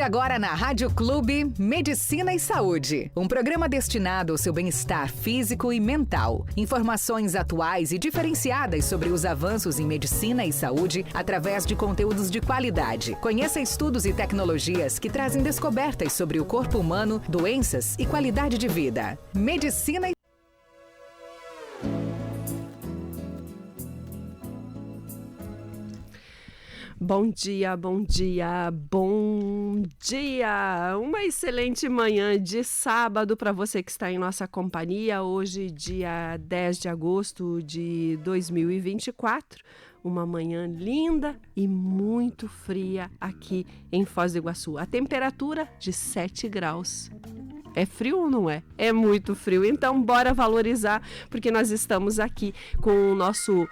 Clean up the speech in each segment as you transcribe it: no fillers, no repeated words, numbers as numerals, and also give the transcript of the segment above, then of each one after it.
Agora na Rádio Clube, Medicina e Saúde. Um programa destinado ao seu bem-estar físico e mental. Informações atuais e diferenciadas sobre os avanços em medicina e saúde através de conteúdos de qualidade. Conheça estudos e tecnologias que trazem descobertas sobre o corpo humano, doenças e qualidade de vida. Medicina e Bom dia, bom dia, bom dia! Uma excelente manhã de sábado para você que está em nossa companhia. Hoje, dia 10 de agosto de 2024. Uma manhã linda e muito fria aqui em Foz do Iguaçu. A temperatura de 7 graus. É frio ou não é? É muito frio. Então, bora valorizar, porque nós estamos aqui com o nosso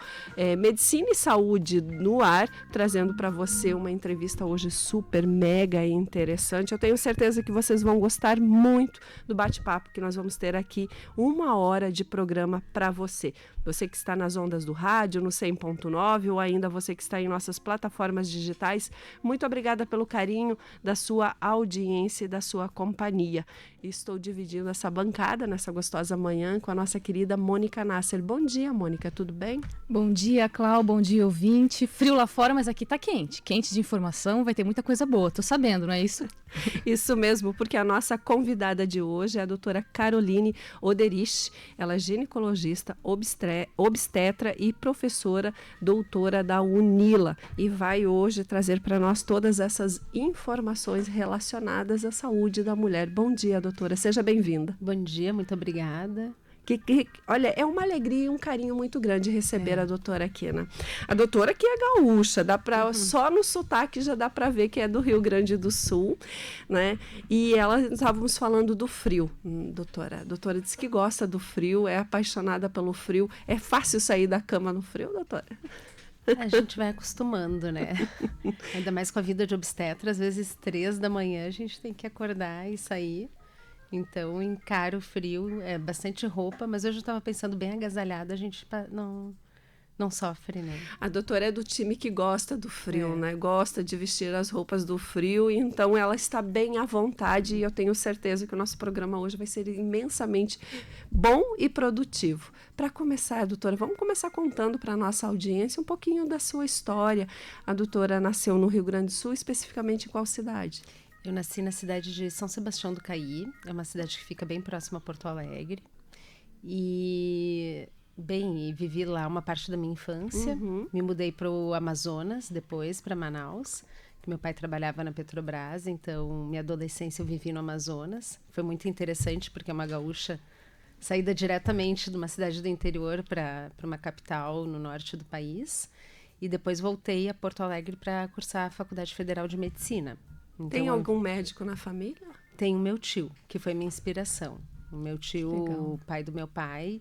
Medicina e Saúde no ar, trazendo para você uma entrevista hoje super, mega interessante. Eu tenho certeza que vocês vão gostar muito do bate-papo que nós vamos ter aqui. 1 hora de programa para você. Você que está nas ondas do rádio, no 100.9, ou ainda você que está em nossas plataformas digitais, muito obrigada pelo carinho da sua audiência e da sua companhia. Estou dividindo essa bancada nessa gostosa manhã com a nossa querida Mônica Nasser. Bom dia, Mônica, tudo bem? Bom dia, Clau, bom dia, ouvinte. Frio lá fora, mas aqui tá quente. Quente de informação, vai ter muita coisa boa. Tô sabendo, não é isso? Isso mesmo, porque a nossa convidada de hoje é a doutora Caroline Oderich. Ela é ginecologista, obstetra e professora doutora da UNILA. E vai hoje trazer para nós todas essas informações relacionadas à saúde da mulher. Bom dia, doutora. Seja bem-vinda. Bom dia, muito obrigada. Olha, é uma alegria e um carinho muito grande receber a doutora aqui, né? A doutora que é gaúcha, dá pra, só no sotaque já dá para ver que é do Rio Grande do Sul, né? E estávamos falando do frio, doutora. A doutora disse que gosta do frio, é apaixonada pelo frio. É fácil sair da cama no frio, doutora? A gente vai acostumando, né? Ainda mais com a vida de obstetra, às vezes 3 da manhã a gente tem que acordar e sair. Então, encaro o frio, é bastante roupa, mas hoje eu estava pensando bem agasalhada, a gente não sofre, né? A doutora é do time que gosta do frio, né? Gosta de vestir as roupas do frio, então ela está bem à vontade e eu tenho certeza que o nosso programa hoje vai ser imensamente bom e produtivo. Para começar, doutora, vamos começar contando para a nossa audiência um pouquinho da sua história. A doutora nasceu no Rio Grande do Sul, especificamente em qual cidade? Eu nasci na cidade de São Sebastião do Caí, é uma cidade que fica bem próxima a Porto Alegre. E vivi lá uma parte da minha infância. Me mudei para o Amazonas, depois para Manaus, que meu pai trabalhava na Petrobras, então minha adolescência eu vivi no Amazonas. Foi muito interessante porque é uma gaúcha saída diretamente de uma cidade do interior para uma capital no norte do país. E depois voltei a Porto Alegre para cursar a Faculdade Federal de Medicina. Então, tem algum médico na família? Tem o meu tio, que foi minha inspiração. O meu tio, o pai do meu pai,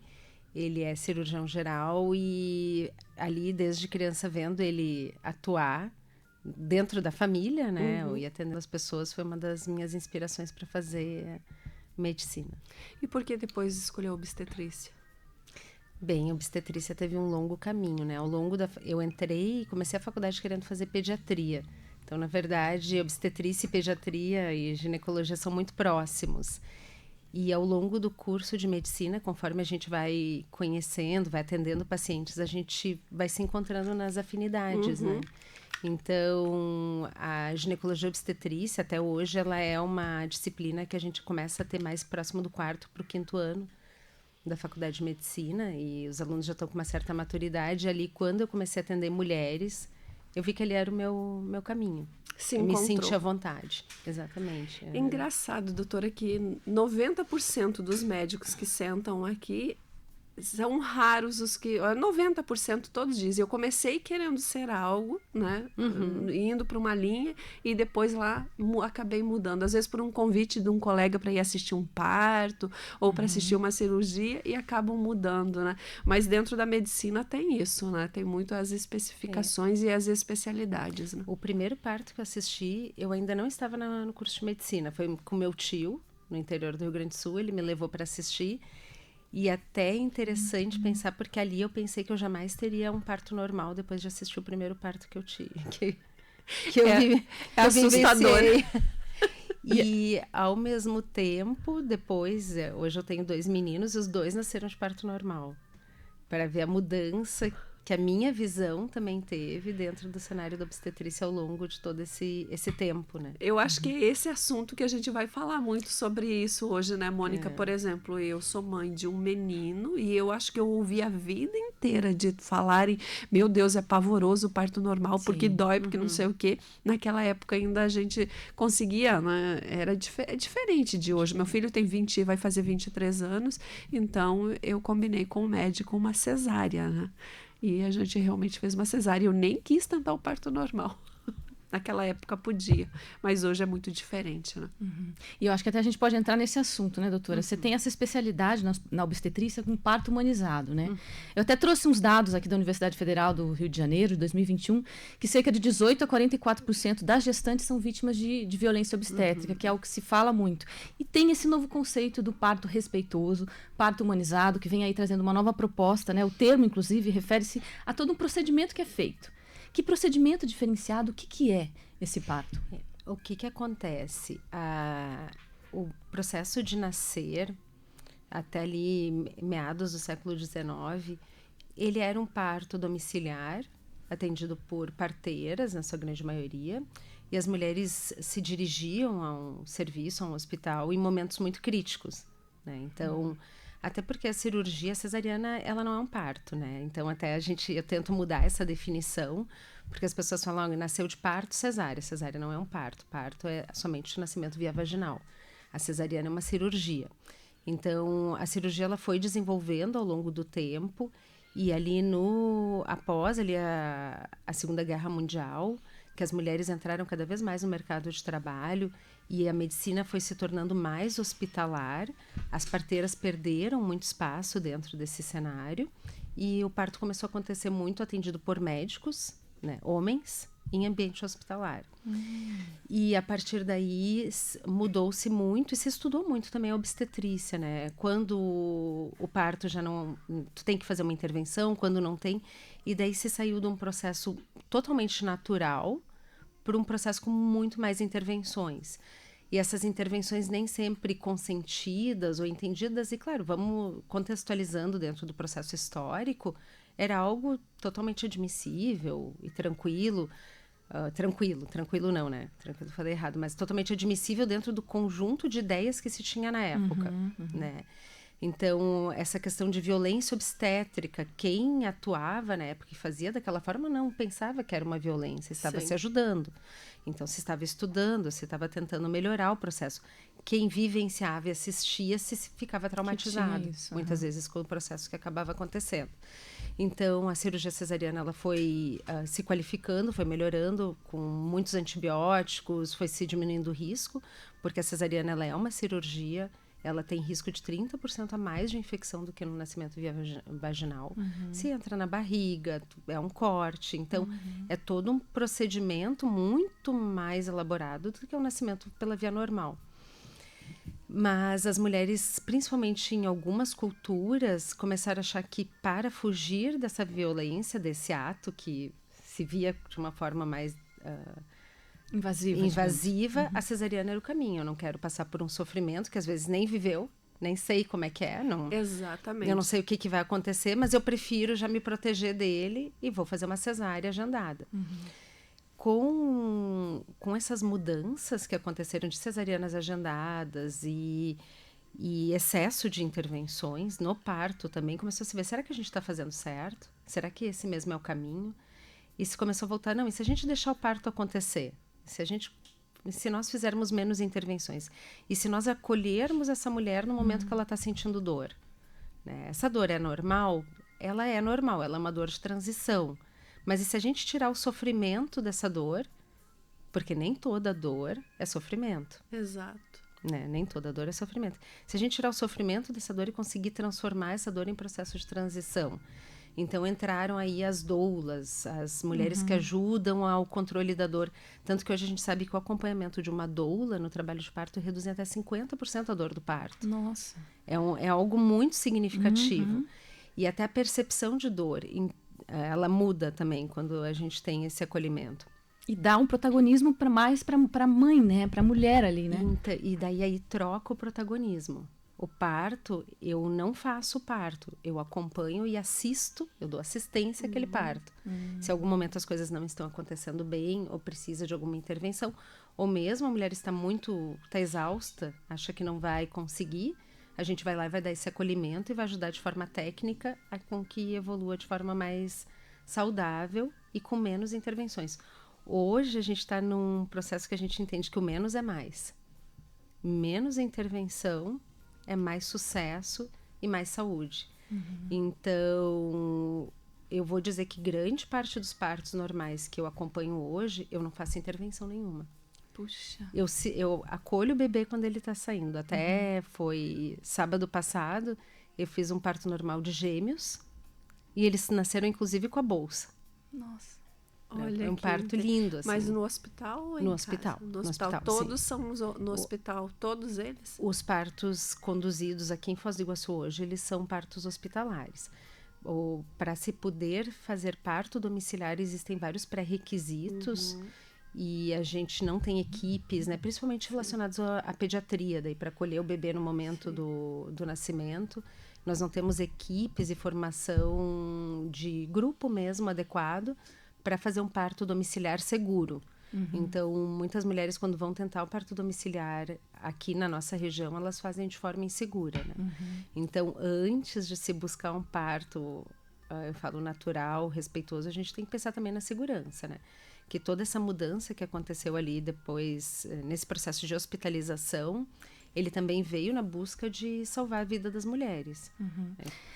ele é cirurgião geral e ali, desde criança, vendo ele atuar dentro da família, né? E atendendo as pessoas, foi uma das minhas inspirações para fazer medicina. E por que depois escolheu obstetrícia? Bem, a obstetrícia teve um longo caminho, né? Eu entrei e comecei a faculdade querendo fazer pediatria. Então, na verdade, obstetrícia, pediatria e ginecologia são muito próximos. E ao longo do curso de medicina, conforme a gente vai conhecendo, vai atendendo pacientes, a gente vai se encontrando nas afinidades, né? Então, a ginecologia obstetrícia, até hoje, ela é uma disciplina que a gente começa a ter mais próximo do 4º para o 5º ano da faculdade de medicina, e os alunos já estão com uma certa maturidade. Ali, quando eu comecei a atender mulheres, eu vi que ali era o meu caminho. Se eu me encontrou. senti à vontade, exatamente. É engraçado, doutora, que 90% dos médicos que sentam aqui são raros os que... 90% todos dizem, eu comecei querendo ser algo, né? Indo para uma linha e depois lá acabei mudando. Às vezes por um convite de um colega para ir assistir um parto ou para assistir uma cirurgia e acabam mudando, né? Mas dentro da medicina tem isso, né? Tem muito as especificações e as especialidades, né? O primeiro parto que eu assisti, eu ainda não estava no curso de medicina. Foi com meu tio, no interior do Rio Grande do Sul. Ele me levou para assistir. E até é interessante pensar, porque ali eu pensei que eu jamais teria um parto normal depois de assistir o primeiro parto que eu tive. Que eu assustador. E, ao mesmo tempo, depois, hoje eu tenho 2 meninos e os 2 nasceram de parto normal. Para ver a mudança que a minha visão também teve dentro do cenário da obstetrícia ao longo de todo esse tempo, né? Eu acho que é esse assunto que a gente vai falar muito sobre isso hoje, né, Mônica? Por exemplo, eu sou mãe de um menino e eu acho que eu ouvi a vida inteira de falarem, meu Deus, é pavoroso o parto normal, porque dói, porque não sei o quê. Naquela época ainda a gente conseguia, né? Era diferente de hoje. Meu filho tem vai fazer 23 anos, então eu combinei com o médico uma cesárea, né? E a gente realmente fez uma cesárea. Eu nem quis tentar o parto normal. Naquela época podia, mas hoje é muito diferente, né? E eu acho que até a gente pode entrar nesse assunto, né, doutora? Você tem essa especialidade na obstetrícia com parto humanizado, né? Eu até trouxe uns dados aqui da Universidade Federal do Rio de Janeiro, de 2021, que cerca de 18% a 44% das gestantes são vítimas de violência obstétrica, que é o que se fala muito. E tem esse novo conceito do parto respeitoso, parto humanizado, que vem aí trazendo uma nova proposta, né? O termo, inclusive, refere-se a todo um procedimento que é feito. Que procedimento diferenciado, o que é esse parto? O que acontece? O processo de nascer, até ali meados do século XIX, ele era um parto domiciliar, atendido por parteiras, na sua grande maioria, e as mulheres se dirigiam a um serviço, a um hospital, em momentos muito críticos, né? Então, até porque a cirurgia cesariana, ela não é um parto, né? Então, até eu tento mudar essa definição, porque as pessoas falam, nasceu de parto, cesárea. Cesárea não é um parto. Parto é somente o nascimento via vaginal. A cesariana é uma cirurgia. Então, a cirurgia, ela foi desenvolvendo ao longo do tempo, e ali após ali a Segunda Guerra Mundial, que as mulheres entraram cada vez mais no mercado de trabalho e a medicina foi se tornando mais hospitalar, as parteiras perderam muito espaço dentro desse cenário e o parto começou a acontecer muito atendido por médicos, né, homens, em ambiente hospitalar. E a partir daí mudou-se muito e se estudou muito também a obstetrícia, né? Quando o parto já não... Tu tem que fazer uma intervenção, quando não tem. E daí se saiu de um processo totalmente natural para um processo com muito mais intervenções. E essas intervenções nem sempre consentidas ou entendidas. E claro, vamos contextualizando dentro do processo histórico, era algo totalmente admissível e tranquilo. Tranquilo não, né? Tranquilo, falei errado, mas totalmente admissível dentro do conjunto de ideias que se tinha na época, né? Então, essa questão de violência obstétrica, quem atuava na época e fazia daquela forma não pensava que era uma violência, estava se ajudando. Então, se estava estudando, se estava tentando melhorar o processo. Quem vivenciava e assistia se ficava traumatizado, muitas vezes com o processo que acabava acontecendo. Então, a cirurgia cesariana ela foi se qualificando, foi melhorando com muitos antibióticos, foi se diminuindo o risco, porque a cesariana ela é uma cirurgia, ela tem risco de 30% a mais de infecção do que no nascimento via vaginal. Se entra na barriga, é um corte. Então, é todo um procedimento muito mais elaborado do que o nascimento pela via normal. Mas as mulheres, principalmente em algumas culturas, começaram a achar que para fugir dessa violência, desse ato que se via de uma forma mais invasiva, a cesariana era o caminho. Eu não quero passar por um sofrimento que às vezes nem viveu, nem sei como é que é. Não, exatamente. Eu não sei o que vai acontecer, mas eu prefiro já me proteger dele e vou fazer uma cesárea agendada. Com essas mudanças que aconteceram de cesarianas agendadas e excesso de intervenções no parto também, começou a se ver, será que a gente está fazendo certo? Será que esse mesmo é o caminho? E se começou a voltar, não, e se a gente deixar o parto acontecer? Se nós fizermos menos intervenções? E se nós acolhermos essa mulher no momento que ela está sentindo dor? Né? Essa dor é normal? Ela é normal, ela é uma dor de transição. Mas e se a gente tirar o sofrimento dessa dor? Porque nem toda dor é sofrimento. Exato. Né? Nem toda dor é sofrimento. Se a gente tirar o sofrimento dessa dor e conseguir transformar essa dor em processo de transição. Então, entraram aí as doulas, as mulheres que ajudam ao controle da dor. Tanto que hoje a gente sabe que o acompanhamento de uma doula no trabalho de parto reduz até 50% a dor do parto. Nossa. É algo muito significativo. E até a percepção de dor ela muda também quando a gente tem esse acolhimento. E dá um protagonismo mais para a mãe, né? Para a mulher ali, né? E daí aí troca o protagonismo. O parto, eu não faço o parto, eu acompanho e assisto, eu dou assistência àquele parto. Se em algum momento as coisas não estão acontecendo bem, ou precisa de alguma intervenção, ou mesmo a mulher está exausta, acha que não vai conseguir, a gente vai lá e vai dar esse acolhimento e vai ajudar de forma técnica a com que evolua de forma mais saudável e com menos intervenções. Hoje a gente está num processo que a gente entende que o menos é mais. Menos intervenção é mais sucesso e mais saúde. Então, eu vou dizer que grande parte dos partos normais que eu acompanho hoje, eu não faço intervenção nenhuma. Puxa. Eu acolho o bebê quando ele está saindo. Até foi sábado passado, eu fiz um parto normal de gêmeos e eles nasceram inclusive com a bolsa. Nossa. Olha, é um parto lindo, assim. Mas no hospital ou No em hospital. casa? No hospital. Todos são no hospital, todos eles? Os partos conduzidos aqui em Foz do Iguaçu hoje, eles são partos hospitalares. Para se poder fazer parto domiciliar, existem vários pré-requisitos e a gente não tem equipes, né, principalmente relacionados à pediatria, daí para acolher o bebê no momento do nascimento. Nós não temos equipes e formação de grupo mesmo adequado para fazer um parto domiciliar seguro. Então, muitas mulheres, quando vão tentar o parto domiciliar aqui na nossa região, elas fazem de forma insegura, né? Então, antes de se buscar um parto, eu falo natural, respeitoso, a gente tem que pensar também na segurança, né? Que toda essa mudança que aconteceu ali depois, nesse processo de hospitalização, ele também veio na busca de salvar a vida das mulheres.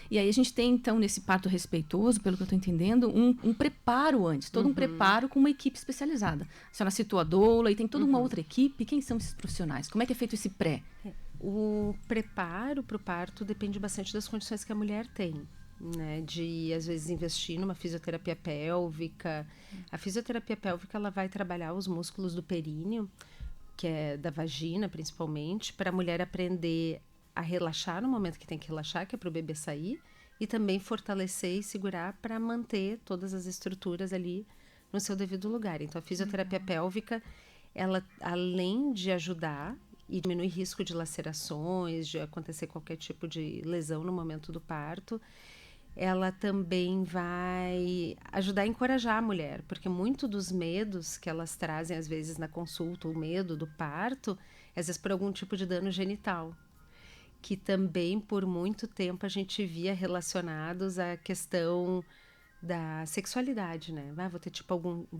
E aí a gente tem, então, nesse parto respeitoso, pelo que eu estou entendendo, um preparo antes, todo um preparo com uma equipe especializada. A senhora citou a doula e tem toda uma outra equipe. Quem são esses profissionais? Como é que é feito esse pré? O preparo para o parto depende bastante das condições que a mulher tem, né? De, às vezes, investir numa fisioterapia pélvica. A fisioterapia pélvica, ela vai trabalhar os músculos do períneo, que é da vagina, principalmente, para a mulher aprender a relaxar no momento que tem que relaxar, que é para o bebê sair, e também fortalecer e segurar para manter todas as estruturas ali no seu devido lugar. Então, a fisioterapia pélvica, ela, além de ajudar e diminuir risco de lacerações, de acontecer qualquer tipo de lesão no momento do parto, ela também vai ajudar a encorajar a mulher, porque muito dos medos que elas trazem, às vezes, na consulta, o medo do parto, às vezes por algum tipo de dano genital, que também, por muito tempo, a gente via relacionados à questão da sexualidade, né? Vou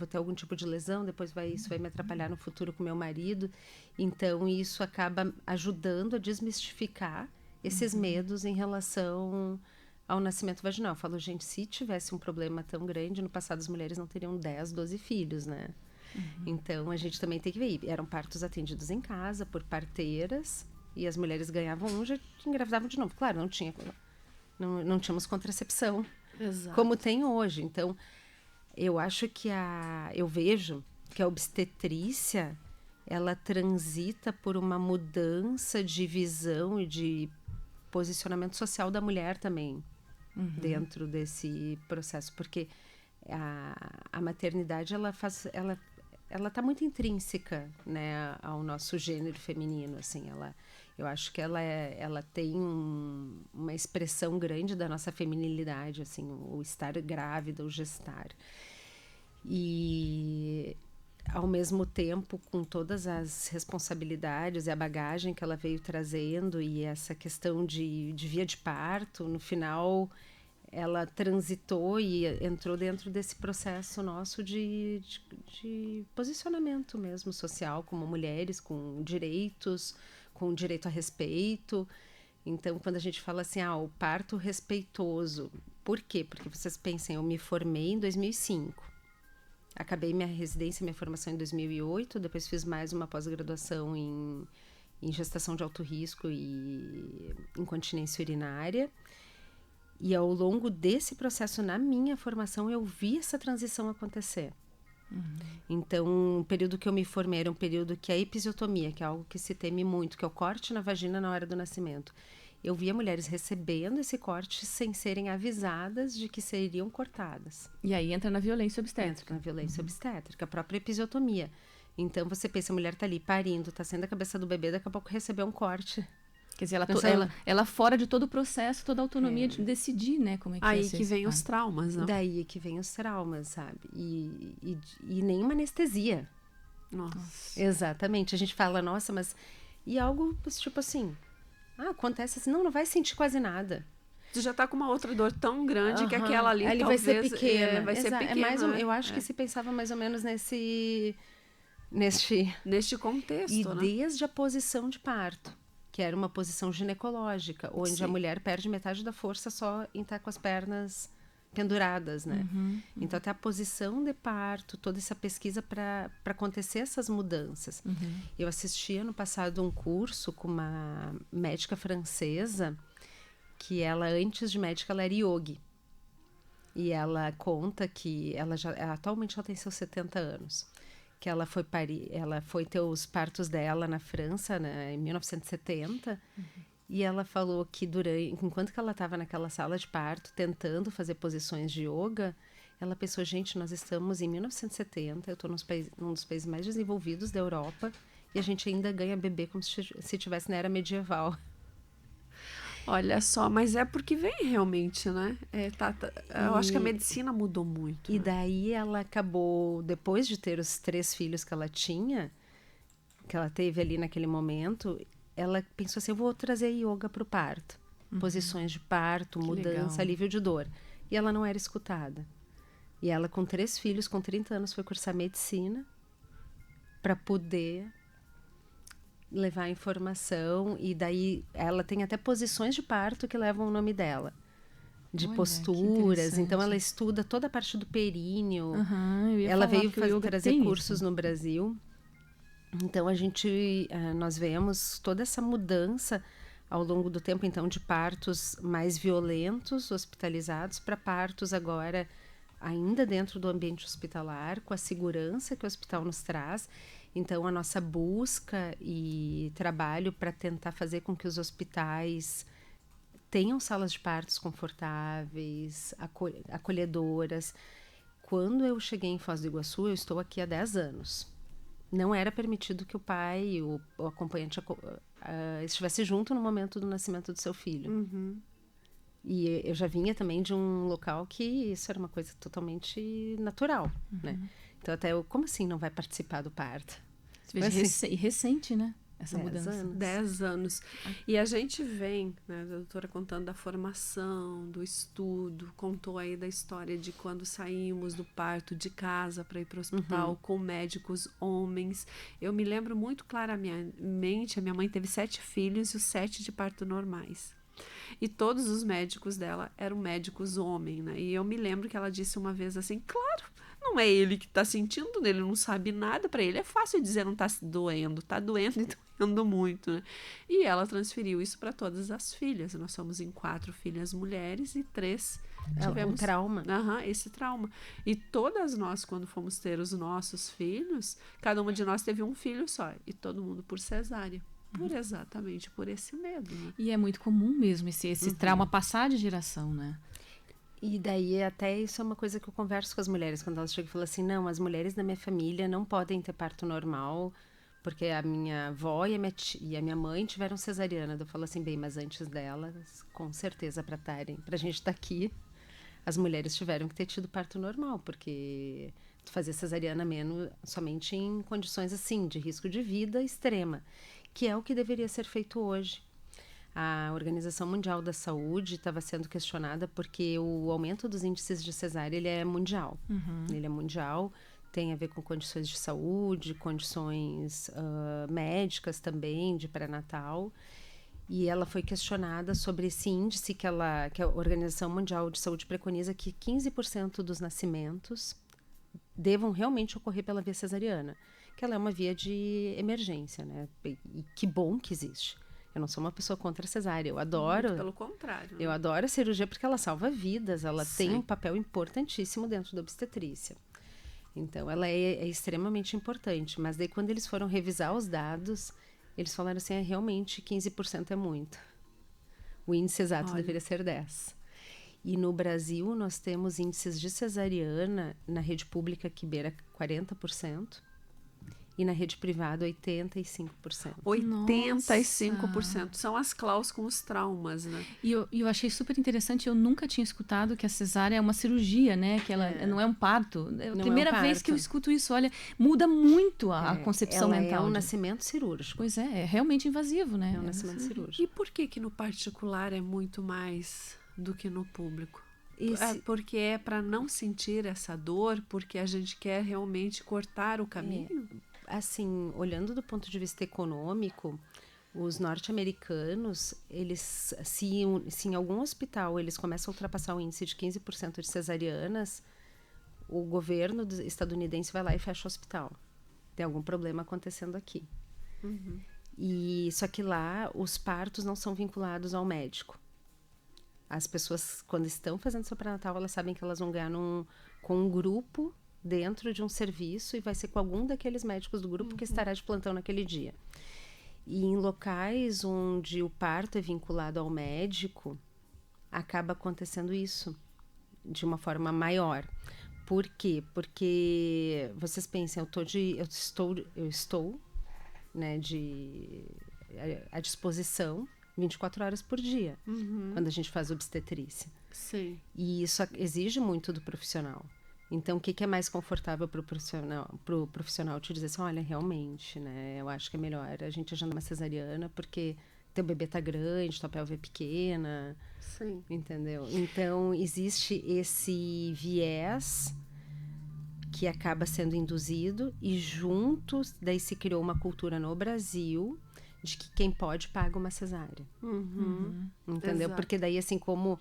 ter algum tipo de lesão, depois isso vai me atrapalhar no futuro com meu marido. Então, isso acaba ajudando a desmistificar esses medos em relação ao nascimento vaginal. Eu falo, gente, se tivesse um problema tão grande, no passado as mulheres não teriam 10, 12 filhos, né? Então, a gente também tem que ver. Eram partos atendidos em casa, por parteiras, e as mulheres ganhavam já engravidavam de novo. Claro, não tínhamos contracepção, Exato. como tem hoje. Então, eu acho que eu vejo que a obstetrícia, ela transita por uma mudança de visão e de posicionamento social da mulher também, dentro desse processo, porque a maternidade, ela está muito intrínseca, né, ao nosso gênero feminino, assim. Eu acho que ela tem uma expressão grande da nossa feminilidade, assim, o estar grávida, o gestar. E, ao mesmo tempo, com todas as responsabilidades e a bagagem que ela veio trazendo e essa questão de via de parto, no final, ela transitou e entrou dentro desse processo nosso de posicionamento mesmo social, como mulheres, com direitos, com direito a respeito. Então, quando a gente fala assim, o parto respeitoso, por quê? Porque vocês pensem, eu me formei em 2005. Acabei minha residência, minha formação em 2008, depois fiz mais uma pós-graduação em gestação de alto risco e incontinência urinária. E ao longo desse processo, na minha formação, eu vi essa transição acontecer. Então, o período que eu me formei era um período que a episiotomia, que é algo que se teme muito, que é o corte na vagina na hora do nascimento, eu via mulheres recebendo esse corte sem serem avisadas de que seriam cortadas. E aí entra na violência obstétrica. Entra na violência obstétrica, a própria episiotomia. Então, você pensa, a mulher tá ali parindo, tá saindo a cabeça do bebê, daqui a pouco recebeu um corte. Quer dizer, ela fora de todo o processo, toda a autonomia de decidir, né, como é que Aí vai ser que esse vem parto. os traumas, não? Daí que vem os traumas, sabe? E nenhuma anestesia. Nossa. Exatamente. A gente fala, nossa, mas... E algo, tipo assim... acontece assim, não vai sentir quase nada. Tu já tá com uma outra dor tão grande que aquela ali vai talvez ser pequena. vai ser pequena. Eu acho que se pensava mais ou menos neste contexto, e né? desde a posição de parto, que era uma posição ginecológica, onde Sim. a mulher perde metade da força só em estar com as pernas penduradas, né? Então, até a posição de parto, toda essa pesquisa para acontecer essas mudanças. Eu assisti ano passado um curso com uma médica francesa, que ela, antes de médica, ela era yogi. E ela conta que atualmente ela tem seus 70 anos. Que ela foi ter os partos dela na França, né, em 1970. E ela falou que enquanto que ela estava naquela sala de parto, tentando fazer posições de yoga, ela pensou, gente, nós estamos em 1970, eu estou num dos países mais desenvolvidos da Europa, e a gente ainda ganha bebê como se estivesse na era medieval. Olha só, mas é porque vem realmente, né? Eu acho que a medicina mudou muito. E né? daí ela acabou, depois de ter os 3 filhos que ela teve ali naquele momento, ela pensou assim, eu vou trazer yoga para o parto. Posições de parto, mudança, legal. alívio de dor. E ela não era escutada. E ela, com 3 filhos, com 30 anos, foi cursar medicina para poder levar informação. E daí ela tem até posições de parto que levam o nome dela. De Olha, que posturas. Então, ela interessante. estuda toda a parte do períneo. Eu ia Ela falar, veio porque o yoga trazer tem cursos isso. no Brasil. Então, nós vemos toda essa mudança ao longo do tempo, então, de partos mais violentos, hospitalizados, para partos agora ainda dentro do ambiente hospitalar, com a segurança que o hospital nos traz. Então, a nossa busca e trabalho para tentar fazer com que os hospitais tenham salas de partos confortáveis, acolhedoras. Quando eu cheguei em Foz do Iguaçu, eu estou aqui há 10 anos. Não era permitido que o pai, o acompanhante, estivesse junto no momento do nascimento do seu filho. E eu já vinha também de um local que isso era uma coisa totalmente natural, né? Então, até como assim não vai participar do parto? Você veja, Assim, recente, né? Essa 10 mudança. anos. 10 anos. E a gente vem, né, a doutora contando da formação, do estudo, contou aí da história de quando saímos do parto de casa para ir para o hospital com médicos homens. Eu me lembro muito claramente, a minha mãe teve 7 filhos e os 7 de parto normais. E todos os médicos dela eram médicos homens, né? E eu me lembro que ela disse uma vez assim, claro, não é ele que tá sentindo, ele não sabe nada, para ele é fácil dizer não tá doendo, tá doendo e doendo muito, né? E ela transferiu isso para todas as filhas. Nós somos em 4 filhas mulheres e 3 tivemos um trauma. Esse trauma. E todas nós, quando fomos ter os nossos filhos, cada uma de nós teve um filho só, e todo mundo por cesárea. Exatamente por esse medo, né? E é muito comum mesmo esse trauma passar de geração, né? E daí até isso é uma coisa que eu converso com as mulheres, quando elas chegam e falam assim, não, as mulheres da minha família não podem ter parto normal, porque a minha avó e a minha mãe tiveram cesariana. Eu falo assim, bem, mas antes delas, com certeza, pra gente estar aqui, as mulheres tiveram que ter tido parto normal, porque tu fazia cesariana somente em condições assim, de risco de vida extrema, que é o que deveria ser feito hoje. A Organização Mundial da Saúde estava sendo questionada porque o aumento dos índices de cesárea ele é mundial. Ele é mundial, tem a ver com condições de saúde, condições médicas também, de pré-natal. E ela foi questionada sobre esse índice que a Organização Mundial de Saúde preconiza que 15% dos nascimentos devam realmente ocorrer pela via cesariana, que ela é uma via de emergência, né? E que bom que existe. Eu não sou uma pessoa contra a cesárea, eu adoro. Muito pelo contrário. Né? Eu adoro a cirurgia porque ela salva vidas, ela Sim. tem um papel importantíssimo dentro da obstetrícia. Então, ela é extremamente importante. Mas daí, quando eles foram revisar os dados, eles falaram assim, realmente 15% é muito. O índice exato deveria ser 10. E no Brasil, nós temos índices de cesariana na rede pública que beira 40%. E na rede privada, 85%. 85%. São as cláusulas com os traumas, né? E eu achei super interessante, eu nunca tinha escutado que a cesárea é uma cirurgia, né? Que ela não é um parto. É a primeira vez que eu escuto isso. Olha, muda muito a concepção mental. É um nascimento cirúrgico. Pois é realmente invasivo, né? É um nascimento cirúrgico. E por que no particular é muito mais do que no público? Porque é para não sentir essa dor, porque a gente quer realmente cortar o caminho? Assim, olhando do ponto de vista econômico, os norte-americanos, eles, se em algum hospital eles começam a ultrapassar o índice de 15% de cesarianas, o governo estadunidense vai lá e fecha o hospital. Tem algum problema acontecendo aqui. E só que lá os partos não são vinculados ao médico. As pessoas, quando estão fazendo seu pré-natal, elas sabem que elas vão ganhar com um grupo dentro de um serviço e vai ser com algum daqueles médicos do grupo que estará de plantão naquele dia. E em locais onde o parto é vinculado ao médico, acaba acontecendo isso de uma forma maior. Por quê? Porque vocês pensem, eu estou né, à disposição 24 horas por dia, quando a gente faz obstetrícia. Sim. E isso exige muito do profissional. Então, o que é mais confortável para o profissional te dizer assim, olha, realmente, né, eu acho que é melhor a gente agendar uma cesariana porque teu bebê tá grande, tua pelve é pequena. Sim. Entendeu? Então, existe esse viés que acaba sendo induzido e juntos, daí se criou uma cultura no Brasil de que quem pode paga uma cesárea. Entendeu? Exato. Porque daí, assim como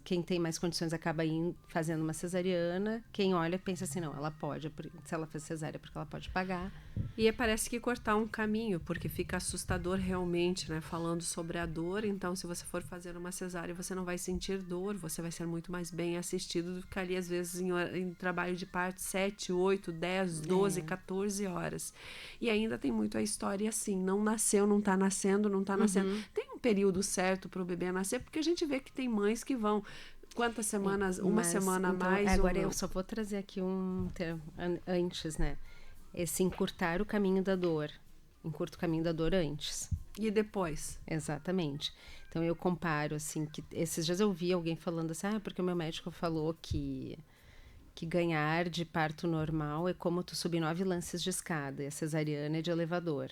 quem tem mais condições acaba fazendo uma cesariana, quem olha pensa assim, não, ela pode, se ela fez cesárea porque ela pode pagar. E parece que cortar um caminho, porque fica assustador realmente, né? Falando sobre a dor, então se você for fazer uma cesárea, você não vai sentir dor, você vai ser muito mais bem assistido do que ficar ali, às vezes, em trabalho de parto 7, 8, 10, 12, 14 horas. E ainda tem muito a história assim, não nasceu, não tá nascendo, não tá nascendo. Tem um período certo para o bebê nascer, porque a gente vê que tem mães que vão quantas semanas, uma semana a então, mais. Agora eu só vou trazer aqui um termo antes, né? Esse encurtar o caminho da dor. Encurta o caminho da dor antes. E depois? Exatamente. Então eu comparo, assim, que esses dias eu vi alguém falando assim, porque o meu médico falou que ganhar de parto normal é como tu subir 9 lances de escada, e a cesariana é de elevador.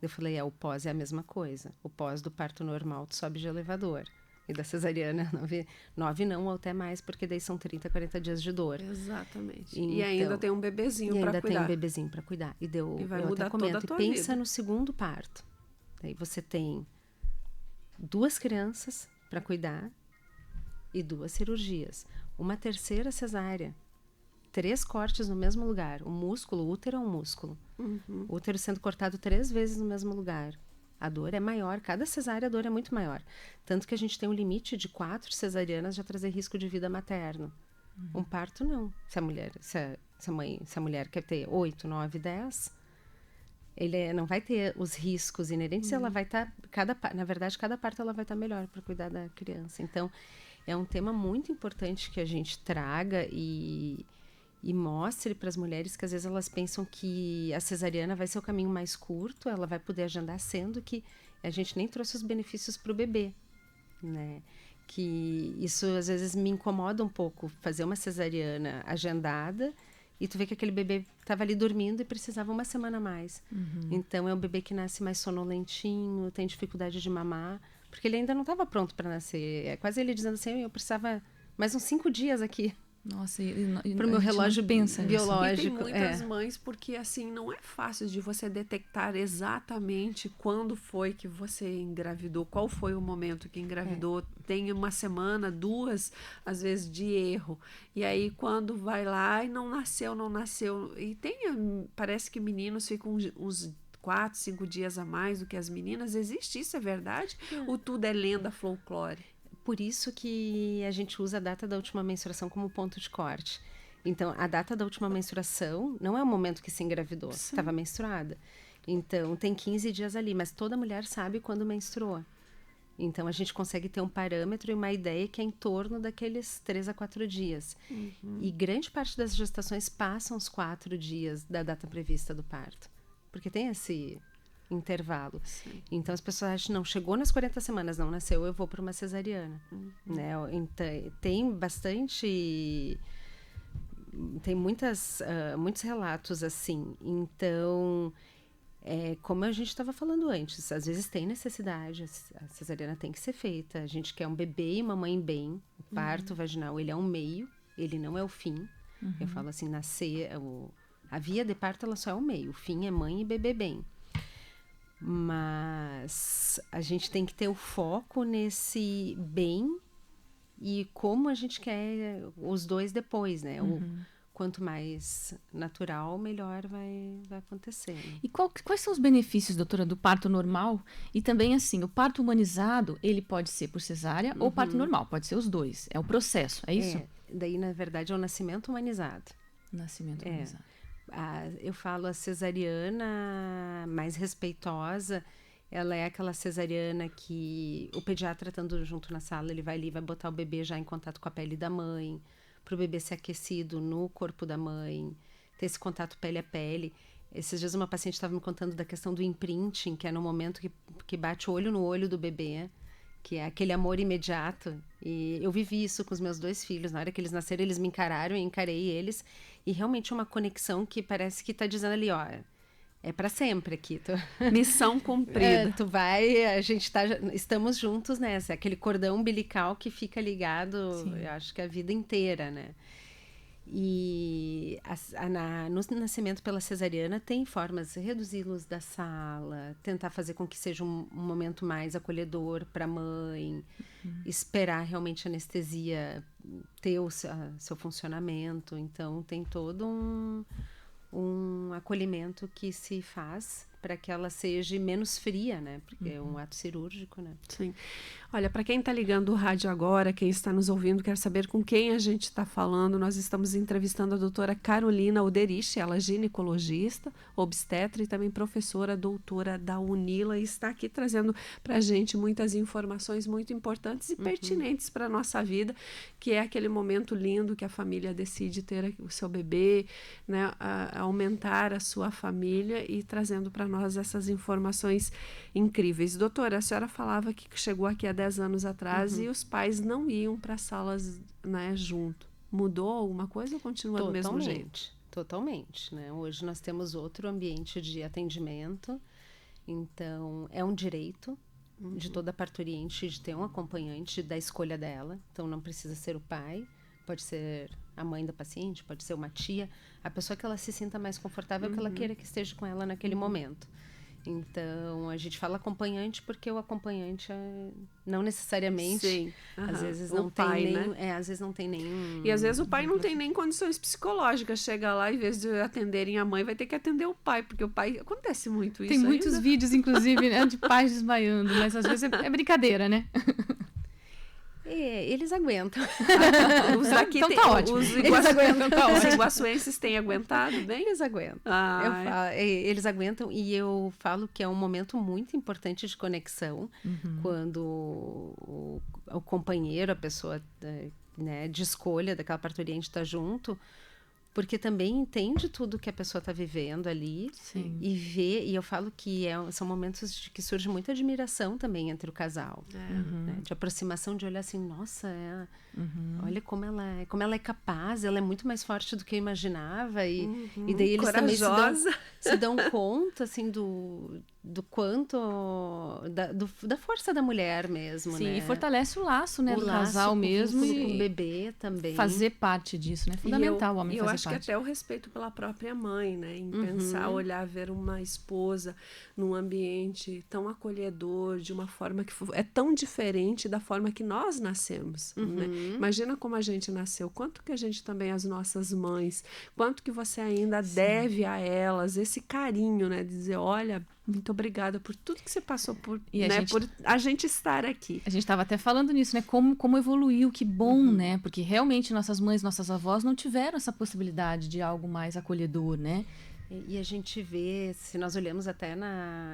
Eu falei, o pós é a mesma coisa. O pós do parto normal tu sobe de elevador. E da cesariana, 9 não, ou até mais, porque daí são 30, 40 dias de dor. Exatamente. Então, e ainda tem um bebezinho para cuidar. E ainda tem um bebezinho para cuidar. E vai eu mudar até comento, toda a tua pensa vida. no segundo parto. Daí você tem 2 crianças para cuidar e 2 cirurgias. Uma terceira cesárea. 3 cortes no mesmo lugar. O útero é um músculo. O útero sendo cortado 3 vezes no mesmo lugar. A dor é maior, cada cesárea a dor é muito maior. Tanto que a gente tem um limite de 4 cesarianas já trazer risco de vida materno. Um parto não. Se a mulher quer ter 8, 9, 10, ele não vai ter os riscos inerentes, ela vai estar, na verdade, cada parto ela vai estar melhor para cuidar da criança. Então, é um tema muito importante que a gente traga e mostre para as mulheres que às vezes elas pensam que a cesariana vai ser o caminho mais curto, ela vai poder agendar, sendo que a gente nem trouxe os benefícios para o bebê, né? Que isso às vezes me incomoda um pouco, fazer uma cesariana agendada e tu vê que aquele bebê estava ali dormindo e precisava uma semana a mais. Então é um bebê que nasce mais sonolentinho, tem dificuldade de mamar, porque ele ainda não estava pronto para nascer. É quase ele dizendo assim, eu precisava mais uns 5 dias aqui. Nossa, para o meu relógio biológico. E tem muitas mães, porque assim, não é fácil de você detectar exatamente quando foi que você engravidou, qual foi o momento que engravidou. Tem uma semana, 2, às vezes, de erro. E aí, quando vai lá e não nasceu. E parece que meninos ficam uns 4, 5 dias a mais do que as meninas. Existe isso, é verdade? Ou tudo é lenda, folclore? Por isso que a gente usa a data da última menstruação como ponto de corte. Então, a data da última menstruação não é o momento que se engravidou, estava menstruada. Então, tem 15 dias ali, mas toda mulher sabe quando menstruou. Então, a gente consegue ter um parâmetro e uma ideia que é em torno daqueles 3 a 4 dias. E grande parte das gestações passam os 4 dias da data prevista do parto. Porque tem esse intervalo. Sim. Então, as pessoas acham, não, chegou nas 40 semanas, não nasceu, eu vou para uma cesariana. Né? Então, tem bastante... Tem muitos relatos assim. Então... como a gente estava falando antes, às vezes tem necessidade, a cesariana tem que ser feita. A gente quer um bebê e uma mãe bem. O parto vaginal, ele é um meio, ele não é o fim. Eu falo assim, a via de parto, ela só é o meio. O fim é mãe e bebê bem. Mas a gente tem que ter o foco nesse bem e como a gente quer os dois depois, né? Quanto mais natural, melhor vai acontecer. Né? E quais são os benefícios, doutora, do parto normal? E também, assim, o parto humanizado, ele pode ser por cesárea ou parto normal, pode ser os dois. É o processo, é isso? Daí, na verdade, é o nascimento humanizado. Nascimento humanizado. Eu falo a cesariana mais respeitosa, ela é aquela cesariana que o pediatra estando junto na sala, ele vai ali, vai botar o bebê já em contato com a pele da mãe, para o bebê ser aquecido no corpo da mãe, ter esse contato pele a pele. Esses dias uma paciente estava me contando da questão do imprinting, que é no momento que bate o olho no olho do bebê, que é aquele amor imediato. E eu vivi isso com os meus 2 filhos. Na hora que eles nasceram, eles me encararam, eu encarei eles. E realmente uma conexão que parece que está dizendo ali, ó... É para sempre aqui. Missão cumprida. Tu estamos juntos nessa. Aquele cordão umbilical que fica ligado, eu acho que a vida inteira, né? E no nascimento pela cesariana tem formas de reduzir a luz da sala, tentar fazer com que seja um momento mais acolhedor para a mãe, esperar realmente a anestesia ter o seu funcionamento. Então, tem todo um acolhimento que se faz para que ela seja menos fria, né? Porque é um ato cirúrgico, né? Sim. Olha, para quem está ligando o rádio agora, quem está nos ouvindo, quer saber com quem a gente está falando, nós estamos entrevistando a doutora Carolina Alderich, ela é ginecologista, obstetra e também professora doutora da UNILA, e está aqui trazendo para a gente muitas informações muito importantes e pertinentes para a nossa vida, que é aquele momento lindo que a família decide ter o seu bebê, né, aumentar a sua família e trazendo para nós essas informações incríveis. Doutora, a senhora falava que chegou aqui há 10 anos atrás e os pais não iam para salas, né, junto. Mudou alguma coisa ou continua do mesmo jeito? Totalmente, né? Hoje nós temos outro ambiente de atendimento, então é um direito de toda parturiente de ter um acompanhante da escolha dela, então não precisa ser o pai, pode ser a mãe da paciente, pode ser uma tia, a pessoa que ela se sinta mais confortável, que ela queira que esteja com ela naquele momento. Então, a gente fala acompanhante porque o acompanhante não necessariamente, às vezes não tem pai, nem, né? Às vezes não tem nem... E às vezes o pai não tem nem condições psicológicas, chega lá, em vez de atenderem a mãe, vai ter que atender o pai, porque o pai, acontece muito isso. Tem muitos vídeos, inclusive, né, de pais desmaiando, mas às vezes é brincadeira, né? Eles aguentam. Os daqui então tá ótimo. Os iguaçuenses têm aguentado bem? Eles aguentam. Eles aguentam e eu falo que é um momento muito importante de conexão quando o companheiro, a pessoa, né, de escolha daquela parturiente está junto, porque também entende tudo que a pessoa está vivendo ali. Sim. E vê, e eu falo que são momentos de que surge muita admiração também entre o casal, né? De aproximação, de olhar assim, nossa, olha como ela é capaz, ela é muito mais forte do que eu imaginava, e daí eles corajosa. também se dão conta assim do quanto da força da mulher mesmo. Sim, né? e fortalece o laço, né, do casal mesmo, com e o bebê também. fazer parte disso, né? Fundamental o homem fazer eu acho parte. que até o respeito pela própria mãe, né? Em pensar, olhar, ver uma esposa num ambiente tão acolhedor, de uma forma que é tão diferente da forma que nós nascemos, né? Imagina como a gente nasceu, quanto que a gente também, as nossas mães, quanto que você ainda deve a elas, esse carinho, né? Dizer, olha, muito obrigada por tudo que você passou, por a gente estar aqui. A gente estava até falando nisso, né? Como evoluiu, que bom, né? Porque realmente nossas mães, nossas avós não tiveram essa possibilidade de algo mais acolhedor, né? E a gente vê, se nós olhamos até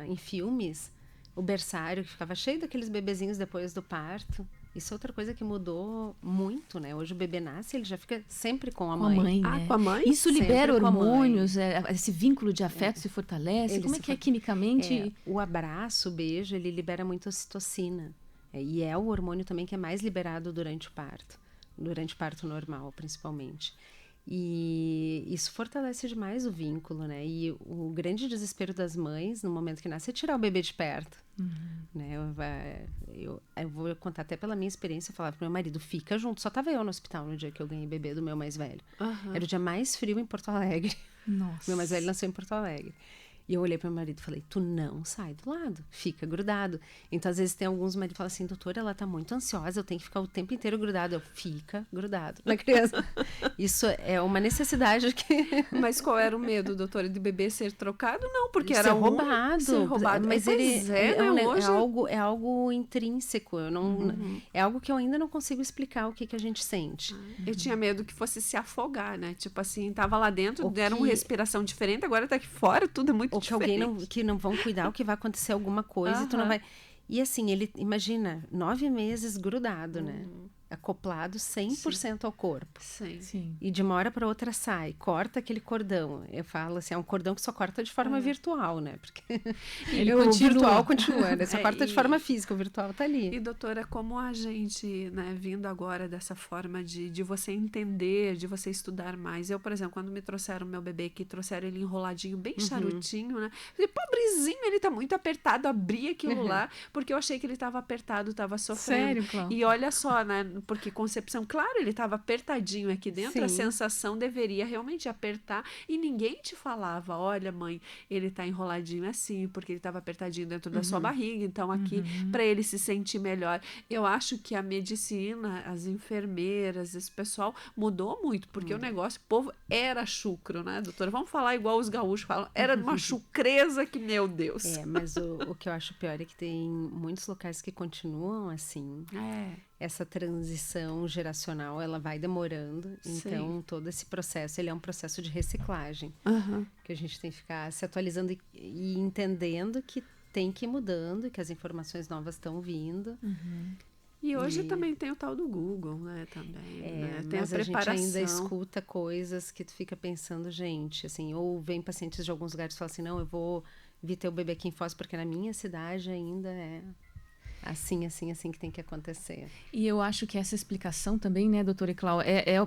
em filmes, o berçário, que ficava cheio daqueles bebezinhos depois do parto. Isso é outra coisa que mudou muito, né? Hoje o bebê nasce, ele já fica sempre com a mãe. né? Com a mãe? Isso Sempre libera com a mãe. hormônios, esse vínculo de afeto se fortalece. Ele Como é se que é for- quimicamente? O abraço, o beijo, ele libera muito ocitocina. E é o hormônio também que é mais liberado durante o parto normal, principalmente. E isso fortalece demais o vínculo, né? E o grande desespero das mães, no momento que nasce, é tirar o bebê de perto. Né? Eu vou contar até pela minha experiência, eu falava pro meu marido, fica junto. Só tava eu no hospital no dia que eu ganhei bebê do meu mais velho. Era o dia mais frio em Porto Alegre. Nossa. Meu mais velho nasceu em Porto Alegre. E eu olhei para meu marido e falei, tu não sai do lado, fica grudado. Então, às vezes, tem alguns maridos que falam assim, doutora, ela tá muito ansiosa, eu tenho que ficar o tempo inteiro grudado. Eu, fica grudado na criança. Isso é uma necessidade que... Mas qual era o medo, doutora, de bebê ser trocado? Não, porque ser era roubado. Ser roubado. Mas Pois hoje... é algo intrínseco. Eu não, é algo que eu ainda não consigo explicar o que a gente sente. Eu tinha medo que fosse se afogar, né? Tipo assim, tava lá dentro, deram uma respiração diferente, agora tá aqui fora, tudo é muito Ou que alguém diferente. que não vão cuidar, ou que vai acontecer alguma coisa e tu não vai... E assim, ele, imagina, 9 meses grudado, né? Acoplado 100% ao corpo. Sim. E de uma hora para outra sai, corta aquele cordão. Eu falo assim, é um cordão que só corta de forma virtual, né? Porque o virtual continua, né? Só corta de forma física, o virtual tá ali. E doutora, como a gente, né, vindo agora dessa forma de você entender, de você estudar mais. Eu, por exemplo, quando me trouxeram meu bebê, que trouxeram ele enroladinho, bem charutinho, né? Falei, pobrezinho, ele tá muito apertado, abri aquilo lá, porque eu achei que ele tava apertado, tava sofrendo. Sério, Cláudia? E olha só, né? Porque concepção, claro, ele estava apertadinho aqui dentro, a Sim. sensação deveria realmente apertar e ninguém te falava, olha mãe, ele tá enroladinho assim, porque ele estava apertadinho dentro da sua barriga, então aqui, para ele se sentir melhor. Eu acho que a medicina, as enfermeiras, esse pessoal mudou muito, porque o negócio, o povo era chucro, né, doutora? Vamos falar igual os gaúchos falam, era de uma chucreza que, meu Deus. Mas o que eu acho pior é que tem muitos locais que continuam assim. Essa transição geracional, ela vai demorando. Então, todo esse processo, ele é um processo de reciclagem. Que a gente tem que ficar se atualizando e entendendo que tem que ir mudando, que as informações novas estão vindo. E hoje também tem o tal do Google, né, também, né? Tem Mas a preparação. gente ainda escuta coisas que tu fica pensando, gente, assim, ou vem pacientes de alguns lugares e falam assim, não, eu vou vir ter o bebê aqui em Foz, porque na minha cidade ainda é assim que tem que acontecer. E eu acho que essa explicação também, né, doutora Clau,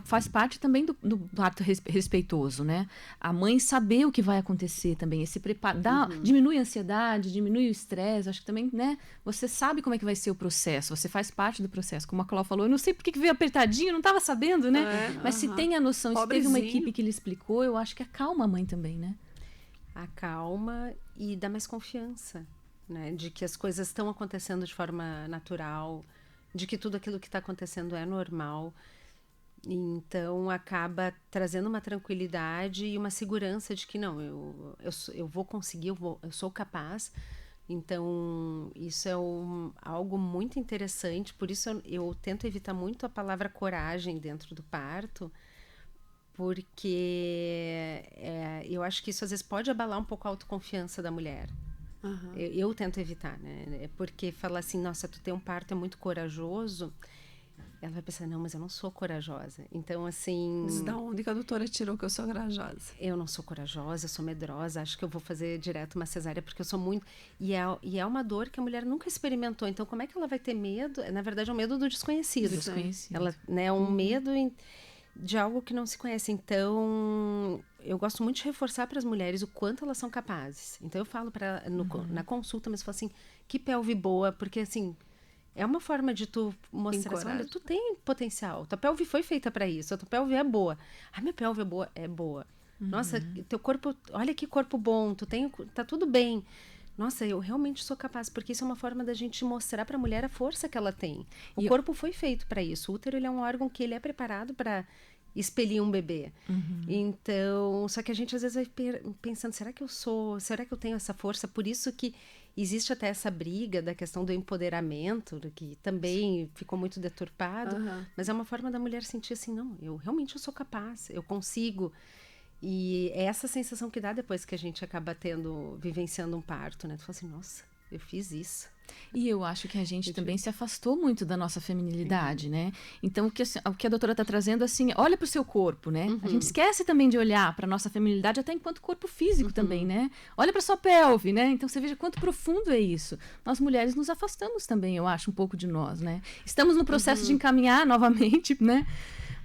faz parte também do parto respeitoso, né? A mãe saber o que vai acontecer também, esse preparo, diminui a ansiedade, diminui o estresse, acho que também, né, você sabe como é que vai ser o processo, você faz parte do processo. Como a Clau falou, eu não sei por que veio apertadinho, eu não estava sabendo, né? Mas se tem a noção, se teve uma equipe que lhe explicou, eu acho que acalma a mãe também, né? Acalma e dá mais confiança. Né, de que as coisas estão acontecendo de forma natural, de que tudo aquilo que está acontecendo é normal. Então, acaba trazendo uma tranquilidade e uma segurança de que não, eu vou conseguir, eu sou capaz. Então, isso é algo muito interessante. Por isso, eu tento evitar muito a palavra coragem dentro do parto, porque eu acho que isso, às vezes, pode abalar um pouco a autoconfiança da mulher. Eu tento evitar, né? Porque falar assim, nossa, tu tem um parto é muito corajoso, ela vai pensar, não, mas eu não sou corajosa. Então, assim... Mas da onde que a doutora tirou que eu sou corajosa? Eu não sou corajosa, eu sou medrosa, acho que eu vou fazer direto uma cesárea, porque eu sou muito... E é uma dor que a mulher nunca experimentou, então como é que ela vai ter medo? Na verdade, é um medo do desconhecido. Ela, né, é um medo de algo que não se conhece. Então, eu gosto muito de reforçar para as mulheres o quanto elas são capazes. Então, eu falo na consulta, mas eu falo assim, que pelve boa, porque assim, é uma forma de tu mostrar assim, olha, tu tem potencial, tua pelve foi feita para isso, a tua pelve é boa. Ah, minha pelve é boa? É boa. Nossa, teu corpo, olha que corpo bom, tá tudo bem. Nossa, eu realmente sou capaz, porque isso é uma forma da gente mostrar para a mulher a força que ela tem. O corpo foi feito para isso. O útero, ele é um órgão que ele é preparado para expelir um bebê. Então, só que a gente às vezes vai pensando, será que eu tenho essa força? Por isso que existe até essa briga da questão do empoderamento, que também ficou muito deturpado, mas é uma forma da mulher sentir assim, não, eu realmente sou capaz, eu consigo. E é essa sensação que dá depois que a gente acaba vivenciando um parto, né? Tu fala assim, nossa, eu fiz isso. E eu acho que a gente também se afastou muito da nossa feminilidade, né? Então, o que a doutora está trazendo, assim, olha para o seu corpo, né? A gente esquece também de olhar para a nossa feminilidade até enquanto corpo físico também, né? Olha para sua pelve, né? Então, você veja quanto profundo é isso. Nós mulheres nos afastamos também, eu acho, um pouco de nós, né? Estamos no processo de encaminhar novamente, né?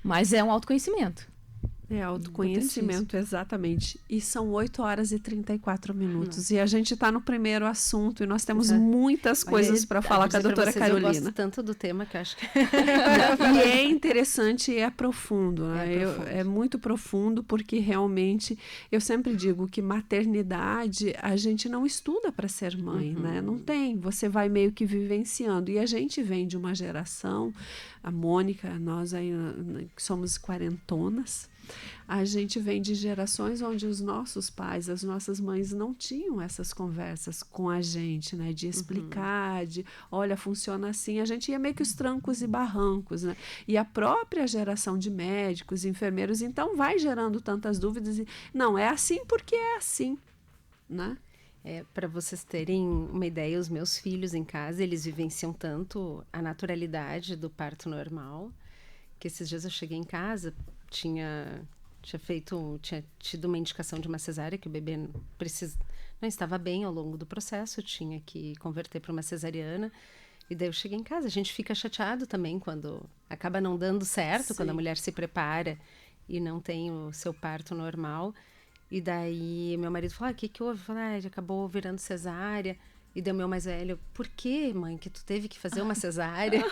Mas é um autoconhecimento. É autoconhecimento, exatamente. E são 8h34. E a gente está no primeiro assunto e nós temos muitas coisas para falar com a doutora Carolina. Eu gosto tanto do tema que eu acho que... E é interessante e é profundo, né? É muito profundo, porque realmente eu sempre digo que maternidade a gente não estuda para ser mãe, né? Não tem. Você vai meio que vivenciando. E a gente vem de uma geração, a Mônica, nós aí que somos quarentonas, a gente vem de gerações onde os nossos pais, as nossas mães não tinham essas conversas com a gente, né? De explicar, de, olha, funciona assim. A gente ia meio que os trancos e barrancos, né? E a própria geração de médicos, enfermeiros, então vai gerando tantas dúvidas. E, não, é assim porque é assim, né? Para vocês terem uma ideia, os meus filhos em casa, eles vivenciam tanto a naturalidade do parto normal, que esses dias eu cheguei em casa, tinha tido uma indicação de uma cesárea, que o bebê não estava bem ao longo do processo, tinha que converter para uma cesariana. E daí eu cheguei em casa. A gente fica chateado também quando acaba não dando certo, quando a mulher se prepara e não tem o seu parto normal. E daí meu marido falou, o que houve? Eu falei, acabou virando cesárea. E daí o meu mais velho, por que, mãe, que tu teve que fazer uma cesárea?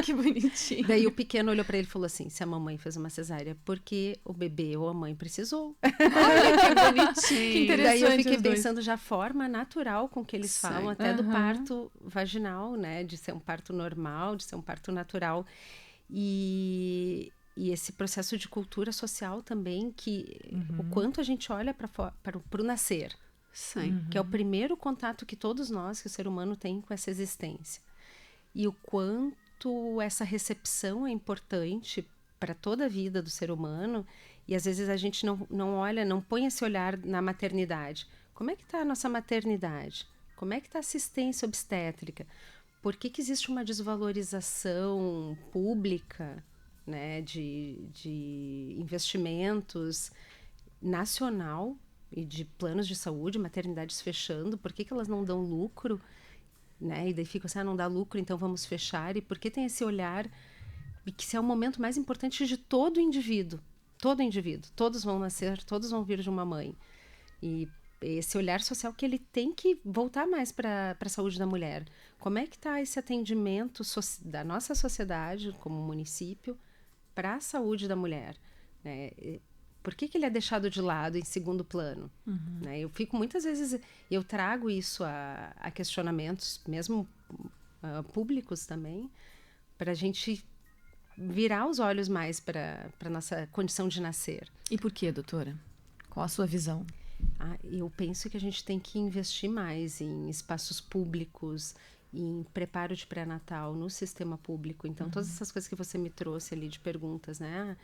Que bonitinho. Daí o pequeno olhou para ele e falou assim, se a mamãe fez uma cesárea, porque o bebê ou a mãe precisou. Olha que bonitinho. Que interessante. Daí eu fiquei pensando já a forma natural com que eles falam, até do parto vaginal, né? De ser um parto normal, de ser um parto natural. E esse processo de cultura social também, que o quanto a gente olha para o nascer. Sim. Que é o primeiro contato que todos nós, que o ser humano tem com essa existência. E o quanto essa recepção é importante para toda a vida do ser humano. E às vezes a gente não olha, não põe esse olhar na maternidade. Como é que está a nossa maternidade? Como é que está a assistência obstétrica? Por que existe uma desvalorização pública, né, de investimentos nacional e de planos de saúde, maternidades fechando? Por que elas não dão lucro, né? E daí fica assim, não dá lucro, então vamos fechar. E por que tem esse olhar, e que esse é o momento mais importante de todo indivíduo, todos vão nascer, todos vão vir de uma mãe. E esse olhar social que ele tem que voltar mais para a saúde da mulher. Como é que está esse atendimento da nossa sociedade, como município, para a saúde da mulher, né? Por que ele é deixado de lado, em segundo plano? Né? Eu fico muitas vezes, eu trago isso a questionamentos, mesmo públicos também, para a gente virar os olhos mais para a nossa condição de nascer. E por quê, doutora? Qual a sua visão? Eu penso que a gente tem que investir mais em espaços públicos, em preparo de pré-natal no sistema público. Então, todas essas coisas que você me trouxe ali de perguntas, né?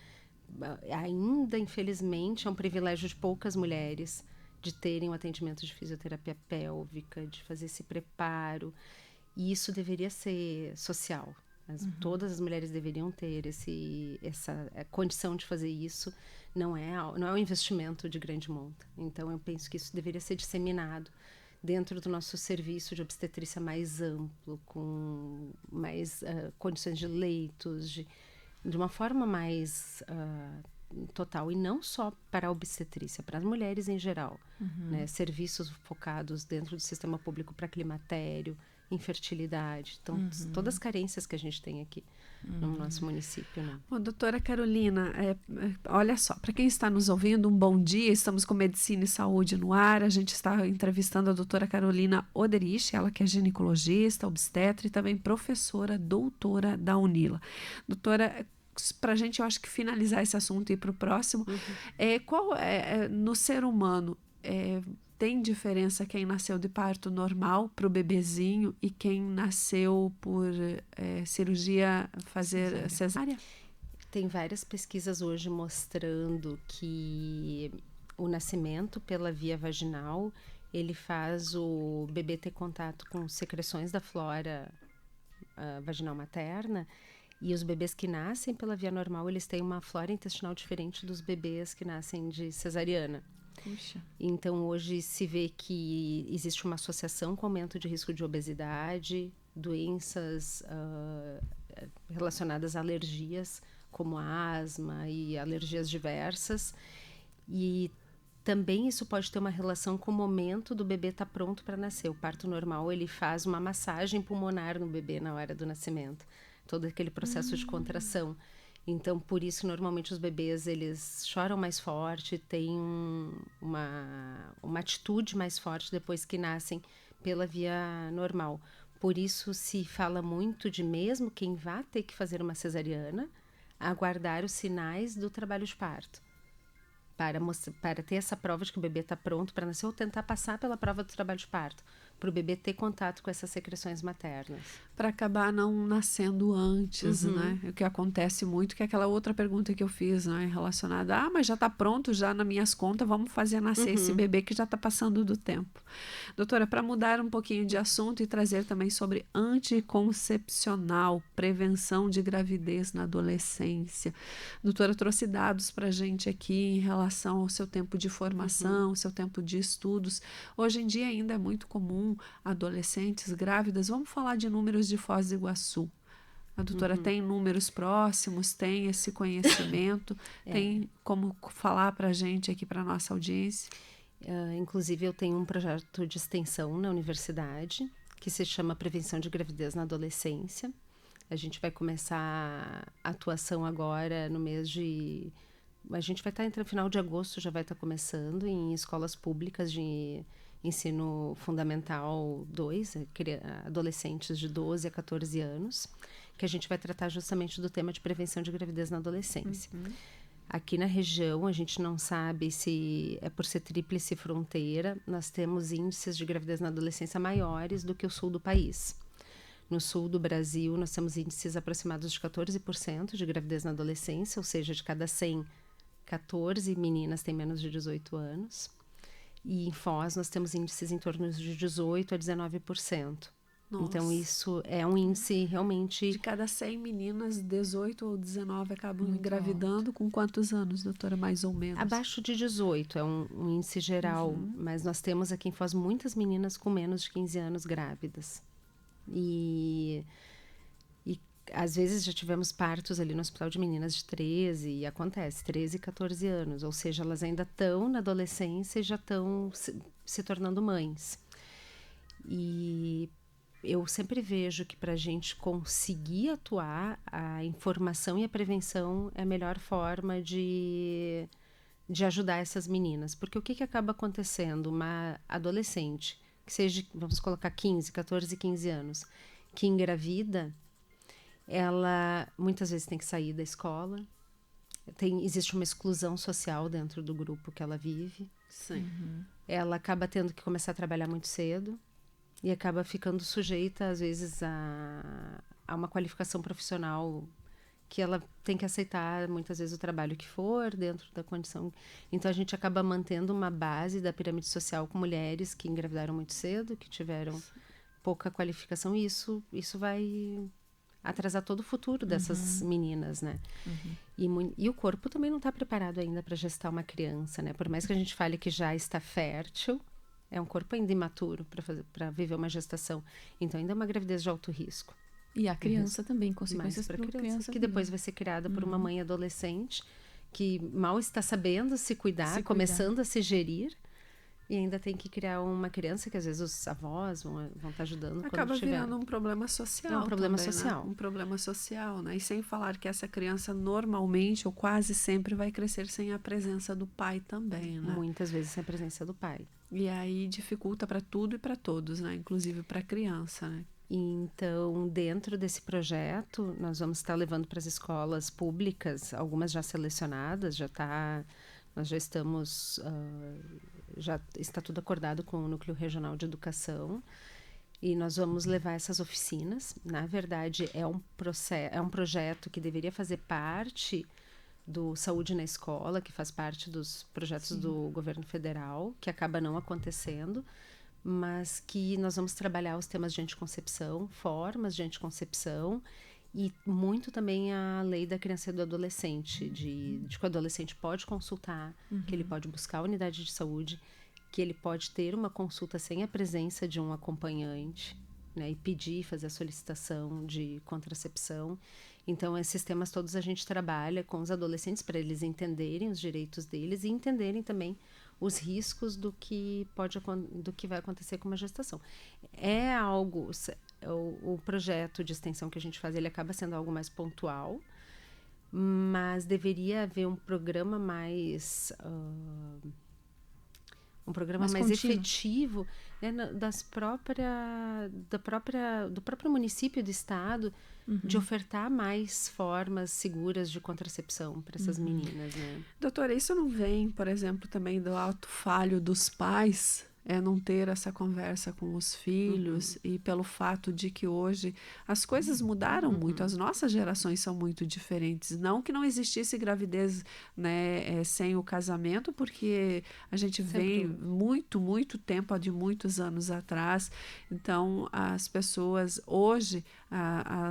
Ainda, infelizmente, é um privilégio de poucas mulheres de terem um atendimento de fisioterapia pélvica, de fazer esse preparo. E isso deveria ser social. Todas as mulheres deveriam ter essa condição de fazer isso. Não é um investimento de grande monta. Então, eu penso que isso deveria ser disseminado dentro do nosso serviço de obstetrícia mais amplo, com mais condições de leitos, de uma forma mais total, e não só para a obstetrícia, para as mulheres em geral, né? Serviços focados dentro do sistema público para climatério, infertilidade, então todas as carências que a gente tem aqui no nosso município, né? Bom, doutora Carolina, olha só, para quem está nos ouvindo, um bom dia. Estamos com Medicina e Saúde no ar. A gente está entrevistando a doutora Carolina Oderich, ela que é ginecologista, obstetra e também professora, doutora da UNILA. Doutora, para a gente, eu acho que finalizar esse assunto e ir para o próximo, no ser humano, tem diferença quem nasceu de parto normal para o bebezinho e quem nasceu por cirurgia fazer cesárea? Tem várias pesquisas hoje mostrando que o nascimento pela via vaginal, ele faz o bebê ter contato com secreções da flora vaginal materna, e os bebês que nascem pela via normal, eles têm uma flora intestinal diferente dos bebês que nascem de cesariana. Puxa. Então, hoje se vê que existe uma associação com aumento de risco de obesidade, doenças relacionadas a alergias, como asma e alergias diversas. E também isso pode ter uma relação com o momento do bebê estar pronto para nascer. O parto normal, ele faz uma massagem pulmonar no bebê na hora do nascimento. Todo aquele processo de contração. Então, por isso, normalmente os bebês, eles choram mais forte, têm uma atitude mais forte depois que nascem pela via normal. Por isso, se fala muito de mesmo quem vai ter que fazer uma cesariana, aguardar os sinais do trabalho de parto. Para ter essa prova de que o bebê está pronto para nascer, ou tentar passar pela prova do trabalho de parto, para o bebê ter contato com essas secreções maternas. Para acabar não nascendo antes, né? O que acontece muito, que é aquela outra pergunta que eu fiz, né? Relacionada, mas já está pronto, já nas minhas contas, vamos fazer nascer esse bebê que já está passando do tempo. Doutora, para mudar um pouquinho de assunto e trazer também sobre anticoncepcional, prevenção de gravidez na adolescência. A doutora trouxe dados para a gente aqui em relação ao seu tempo de formação, seu tempo de estudos. Hoje em dia ainda é muito comum adolescentes grávidas. Vamos falar de números de Foz do Iguaçu. A doutora tem números próximos, tem esse conhecimento, tem como falar para a gente aqui, para a nossa audiência? Inclusive, eu tenho um projeto de extensão na universidade que se chama Prevenção de Gravidez na Adolescência. A gente vai começar a atuação agora no mês de... A gente vai estar entre o final de agosto, já vai estar começando em escolas públicas de ensino fundamental 2, adolescentes de 12 a 14 anos, que a gente vai tratar justamente do tema de prevenção de gravidez na adolescência. Aqui na região, a gente não sabe se é por ser tríplice fronteira, nós temos índices de gravidez na adolescência maiores do que o sul do país. No sul do Brasil, nós temos índices aproximados de 14% de gravidez na adolescência, ou seja, de cada 100, 14 meninas têm menos de 18 anos. E em Foz, nós temos índices em torno de 18% a 19%. Nossa. Então, isso é um índice realmente... De cada 100 meninas, 18 ou 19 acabam engravidando. Alto. Com quantos anos, doutora, mais ou menos? Abaixo de 18, é um índice geral. Mas nós temos aqui em Foz muitas meninas com menos de 15 anos grávidas. E às vezes já tivemos partos ali no hospital de meninas de 13, e acontece, 13 e 14 anos. Ou seja, elas ainda estão na adolescência e já estão se tornando mães. E eu sempre vejo que para a gente conseguir atuar, a informação e a prevenção é a melhor forma de ajudar essas meninas. Porque o que acaba acontecendo? Uma adolescente, que seja, vamos colocar 15, 14, 15 anos, que engravida, ela muitas vezes tem que sair da escola, existe uma exclusão social dentro do grupo que ela vive. Sim. Ela acaba tendo que começar a trabalhar muito cedo e acaba ficando sujeita, às vezes, a uma qualificação profissional que ela tem que aceitar, muitas vezes, o trabalho que for dentro da condição. Então, a gente acaba mantendo uma base da pirâmide social com mulheres que engravidaram muito cedo, que tiveram pouca qualificação, e isso vai atrasar todo o futuro dessas meninas, né? E o corpo também não está preparado ainda para gestar uma criança, né? Por mais que a gente fale que já está fértil, é um corpo ainda imaturo para viver uma gestação. Então, ainda é uma gravidez de alto risco. E a criança também, consequências para a criança que depois vai ser criada por uma mãe adolescente que mal está sabendo se cuidar, começando a se gerir, e ainda tem que criar uma criança que às vezes os avós vão estar ajudando. Acaba virando um problema social. É um problema também, social. Né? Um problema social, né? E sem falar que essa criança normalmente ou quase sempre vai crescer sem a presença do pai também, né? Muitas vezes sem a presença do pai. E aí dificulta para tudo e para todos, né? Inclusive para a criança, né? Então, dentro desse projeto, nós vamos estar levando para as escolas públicas, algumas já selecionadas, nós já estamos, já está tudo acordado com o Núcleo Regional de Educação, e nós vamos levar essas oficinas. Na verdade, é um projeto que deveria fazer parte do Saúde na Escola, que faz parte dos projetos do governo federal, que acaba não acontecendo, mas que nós vamos trabalhar os temas de anticoncepção, formas de anticoncepção, e muito também a lei da criança e do adolescente, de que o adolescente pode consultar, que ele pode buscar a unidade de saúde, que ele pode ter uma consulta sem a presença de um acompanhante, né, e pedir, fazer a solicitação de contracepção. Então, esses temas todos a gente trabalha com os adolescentes para eles entenderem os direitos deles e entenderem também os riscos do que vai acontecer com uma gestação. É algo... O projeto de extensão que a gente faz, ele acaba sendo algo mais pontual, mas deveria haver um programa mais... um programa mais efetivo, né, do próprio município e do estado, de ofertar mais formas seguras de contracepção para essas meninas, né? Doutora, isso não vem, por exemplo, também do alto falho dos pais? Não ter essa conversa com os filhos, e pelo fato de que hoje as coisas mudaram muito, as nossas gerações são muito diferentes. Não que não existisse gravidez, né, sem o casamento, porque a gente vem muito tempo, de muitos anos atrás. Então, as pessoas hoje,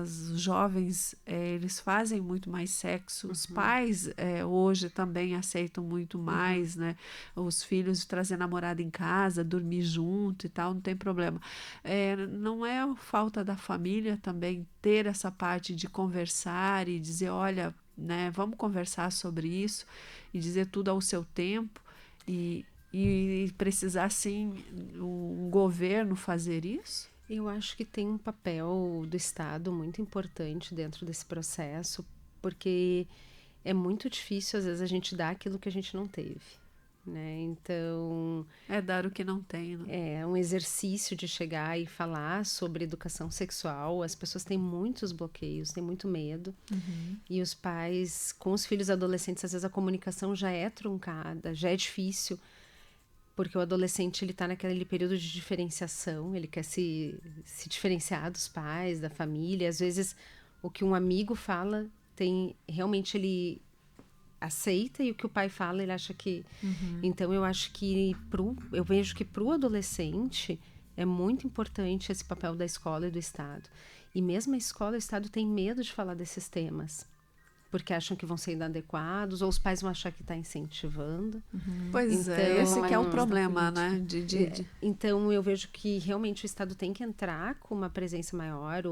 os jovens, eles fazem muito mais sexo. Os pais hoje também aceitam muito mais, né, os filhos trazer namorada em casa, dormir junto e tal, não tem problema. Não é falta da família também ter essa parte de conversar e dizer, olha, né, vamos conversar sobre isso, e dizer tudo ao seu tempo, e precisar sim um governo fazer isso? Eu acho que tem um papel do Estado muito importante dentro desse processo, porque é muito difícil às vezes a gente dar aquilo que a gente não teve, né? Então... dar o que não tem, né? É um exercício de chegar e falar sobre educação sexual. As pessoas têm muitos bloqueios, têm muito medo. E os pais, com os filhos adolescentes, às vezes a comunicação já é truncada, já é difícil, porque o adolescente, ele está naquele período de diferenciação, ele quer se diferenciar dos pais, da família. Às vezes, o que um amigo fala, realmente ele aceita, e o que o pai fala, ele acha que... Então, eu acho que eu vejo que para o adolescente é muito importante esse papel da escola e do Estado. E mesmo a escola e o Estado têm medo de falar desses temas, porque acham que vão ser inadequados, ou os pais vão achar que está incentivando. Pois então, esse que é o problema, né? Então, eu vejo que realmente o Estado tem que entrar com uma presença maior,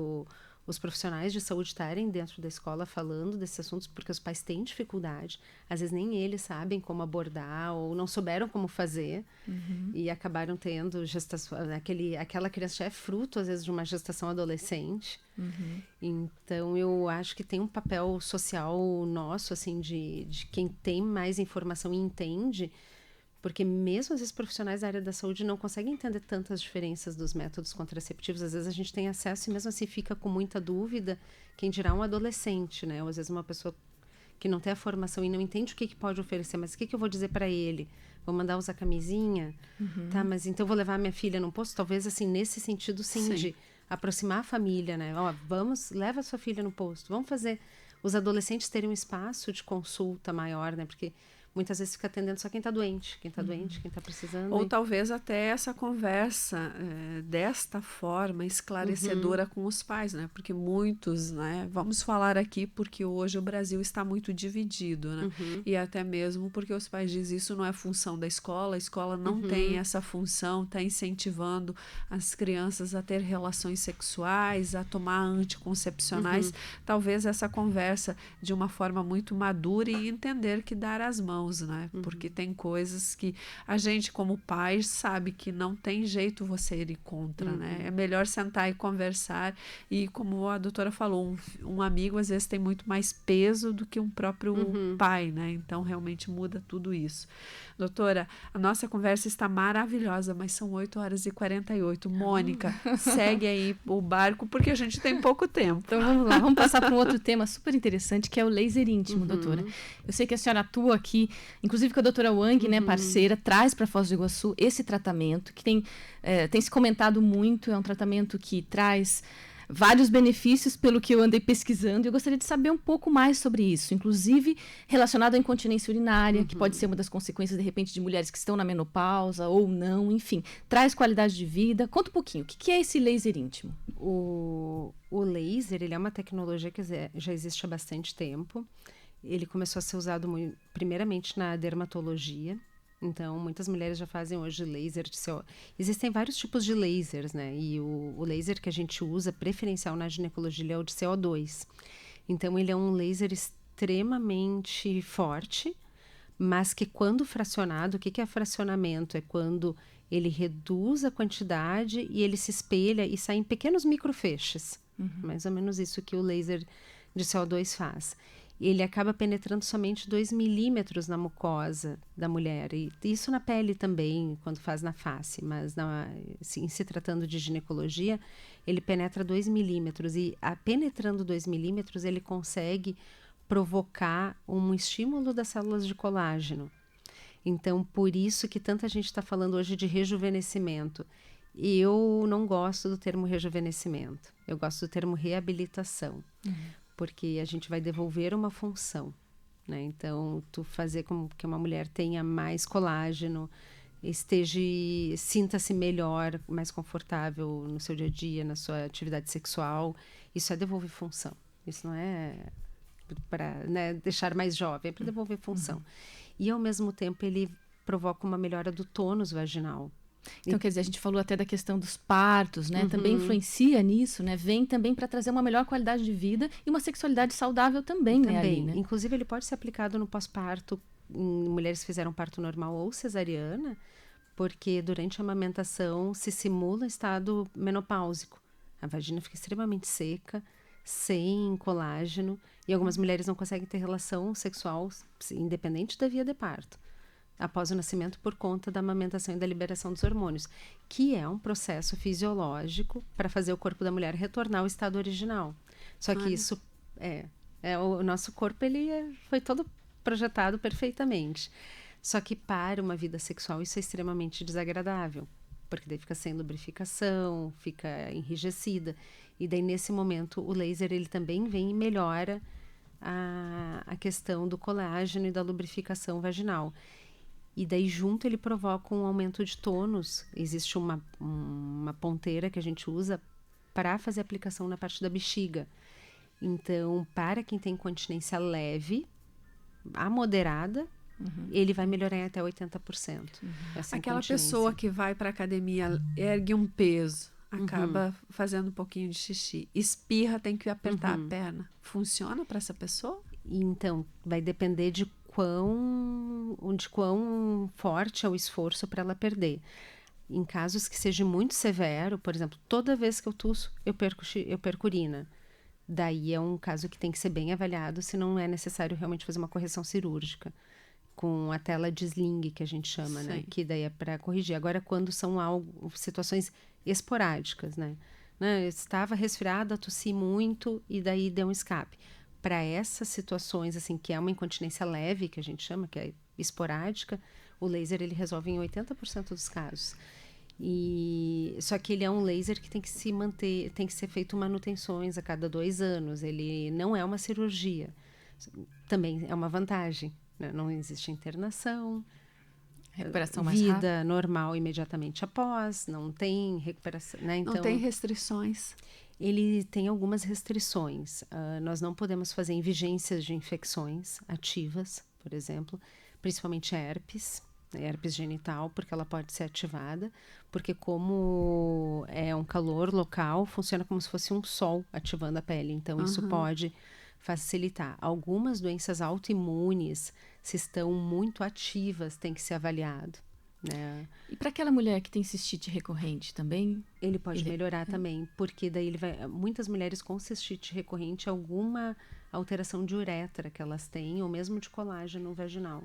os profissionais de saúde estarem dentro da escola falando desses assuntos, porque os pais têm dificuldade. Às vezes nem eles sabem como abordar, ou não souberam como fazer, e acabaram tendo gestação. Aquela criança já é fruto, às vezes, de uma gestação adolescente. Então, eu acho que tem um papel social nosso, assim, de quem tem mais informação e entende, porque mesmo às vezes profissionais da área da saúde não conseguem entender tantas diferenças dos métodos contraceptivos. Às vezes a gente tem acesso e mesmo assim fica com muita dúvida, quem dirá um adolescente, né? Ou às vezes uma pessoa que não tem a formação e não entende o que pode oferecer, mas o que eu vou dizer para ele? Vou mandar usar camisinha? Tá, mas então eu vou levar minha filha no posto? Talvez, assim, nesse sentido, sim. De aproximar a família, né? Leva a sua filha no posto. Vamos fazer os adolescentes terem um espaço de consulta maior, né? Porque muitas vezes fica atendendo só quem está doente, quem está precisando. Ou talvez até essa conversa desta forma esclarecedora com os pais, né? Porque muitos, né? Vamos falar aqui porque hoje o Brasil está muito dividido, né? E até mesmo porque os pais dizem isso não é função da escola, a escola não tem essa função, está incentivando as crianças a ter relações sexuais, a tomar anticoncepcionais. Talvez essa conversa de uma forma muito madura e entender que dar as mãos, né? Porque tem coisas que a gente, como pai, sabe que não tem jeito você ir contra, né? É melhor sentar e conversar, e como a doutora falou, um amigo às vezes tem muito mais peso do que um próprio pai, né? Então realmente muda tudo isso. Doutora, a nossa conversa está maravilhosa, mas são 8h48. Mônica, segue aí o barco, porque a gente tem pouco tempo. Então vamos lá, vamos passar para um outro tema super interessante, que é o laser íntimo, doutora. Eu sei que a senhora atua aqui, inclusive com a doutora Wang, né, parceira, traz para Foz do Iguaçu esse tratamento, que tem se comentado muito, é um tratamento que traz vários benefícios pelo que eu andei pesquisando, e eu gostaria de saber um pouco mais sobre isso, inclusive relacionado à incontinência urinária, que pode ser uma das consequências, de repente, de mulheres que estão na menopausa ou não, enfim. Traz qualidade de vida. Conta um pouquinho, o que é esse laser íntimo? O laser, ele é uma tecnologia que já existe há bastante tempo. Ele começou a ser usado primeiramente na dermatologia. Então, muitas mulheres já fazem hoje laser de CO. Existem vários tipos de lasers, né? E o laser que a gente usa, preferencial na ginecologia, ele é o de CO2. Então, ele é um laser extremamente forte, mas que quando fracionado, o que é fracionamento? É quando ele reduz a quantidade e ele se espelha e sai em pequenos microfeixes. Mais ou menos isso que o laser de CO2 faz. Ele acaba penetrando somente 2 milímetros na mucosa da mulher. E isso na pele também, quando faz na face. Mas em se tratando de ginecologia, ele penetra 2 milímetros. E penetrando 2 milímetros, ele consegue provocar um estímulo das células de colágeno. Então, por isso que tanta gente está falando hoje de rejuvenescimento. E eu não gosto do termo rejuvenescimento. Eu gosto do termo reabilitação. Porque a gente vai devolver uma função, né? Então, tu fazer com que uma mulher tenha mais colágeno, sinta-se melhor, mais confortável no seu dia a dia, na sua atividade sexual, isso é devolver função. Isso não é para, né, deixar mais jovem, é para devolver função. E, ao mesmo tempo, ele provoca uma melhora do tônus vaginal. Então, quer dizer, a gente falou até da questão dos partos, né? Também influencia nisso, né? Vem também para trazer uma melhor qualidade de vida e uma sexualidade saudável também, né? Ali, né? Inclusive, ele pode ser aplicado no pós-parto em mulheres que fizeram parto normal ou cesariana, porque durante a amamentação se simula estado menopáusico. A vagina fica extremamente seca, sem colágeno, e algumas mulheres não conseguem ter relação sexual independente da via de parto após o nascimento por conta da amamentação e da liberação dos hormônios, que é um processo fisiológico para fazer o corpo da mulher retornar ao estado original. Só que isso o nosso corpo foi todo projetado perfeitamente. Só que para uma vida sexual isso é extremamente desagradável, porque daí fica sem lubrificação, fica enrijecida. E daí nesse momento o laser ele também vem e melhora a questão do colágeno e da lubrificação vaginal. E daí junto ele provoca um aumento de tônus. Existe uma ponteira que a gente usa para fazer aplicação na parte da bexiga. Então, para quem tem incontinência leve, a moderada, ele vai melhorar em até 80%. Aquela pessoa que vai para a academia, ergue um peso, acaba fazendo um pouquinho de xixi, espirra, tem que apertar a perna. Funciona para essa pessoa? Então, vai depender de quão forte é o esforço para ela perder. Em casos que seja muito severo, por exemplo, toda vez que eu tuço, eu perco urina. Daí é um caso que tem que ser bem avaliado, se não é necessário realmente fazer uma correção cirúrgica, com a tela de sling, que a gente chama, né? Que daí é para corrigir. Agora, quando são situações esporádicas, né? Eu estava resfriada, tossi muito e daí deu um escape. Para essas situações, assim, que é uma incontinência leve, que a gente chama, que é esporádica, o laser ele resolve em 80% dos casos. Só que ele é um laser que tem que se manter, tem que ser feito manutenções a cada 2 anos. Ele não é uma cirurgia. Também é uma vantagem, né? Não existe internação. Recuperação mais rápida. rápida. Normal imediatamente após, não tem recuperação, né? Então, não tem restrições. Ele tem algumas restrições. Nós não podemos fazer em vigências de infecções ativas, por exemplo, principalmente herpes genital, porque ela pode ser ativada, porque como é um calor local, funciona como se fosse um sol ativando a pele, então isso pode facilitar. Algumas doenças autoimunes, se estão muito ativas, tem que ser avaliado. Né? E para aquela mulher que tem cistite recorrente também? Ele pode melhorar também, porque daí muitas mulheres com cistite recorrente, alguma alteração de uretra que elas têm, ou mesmo de colágeno vaginal.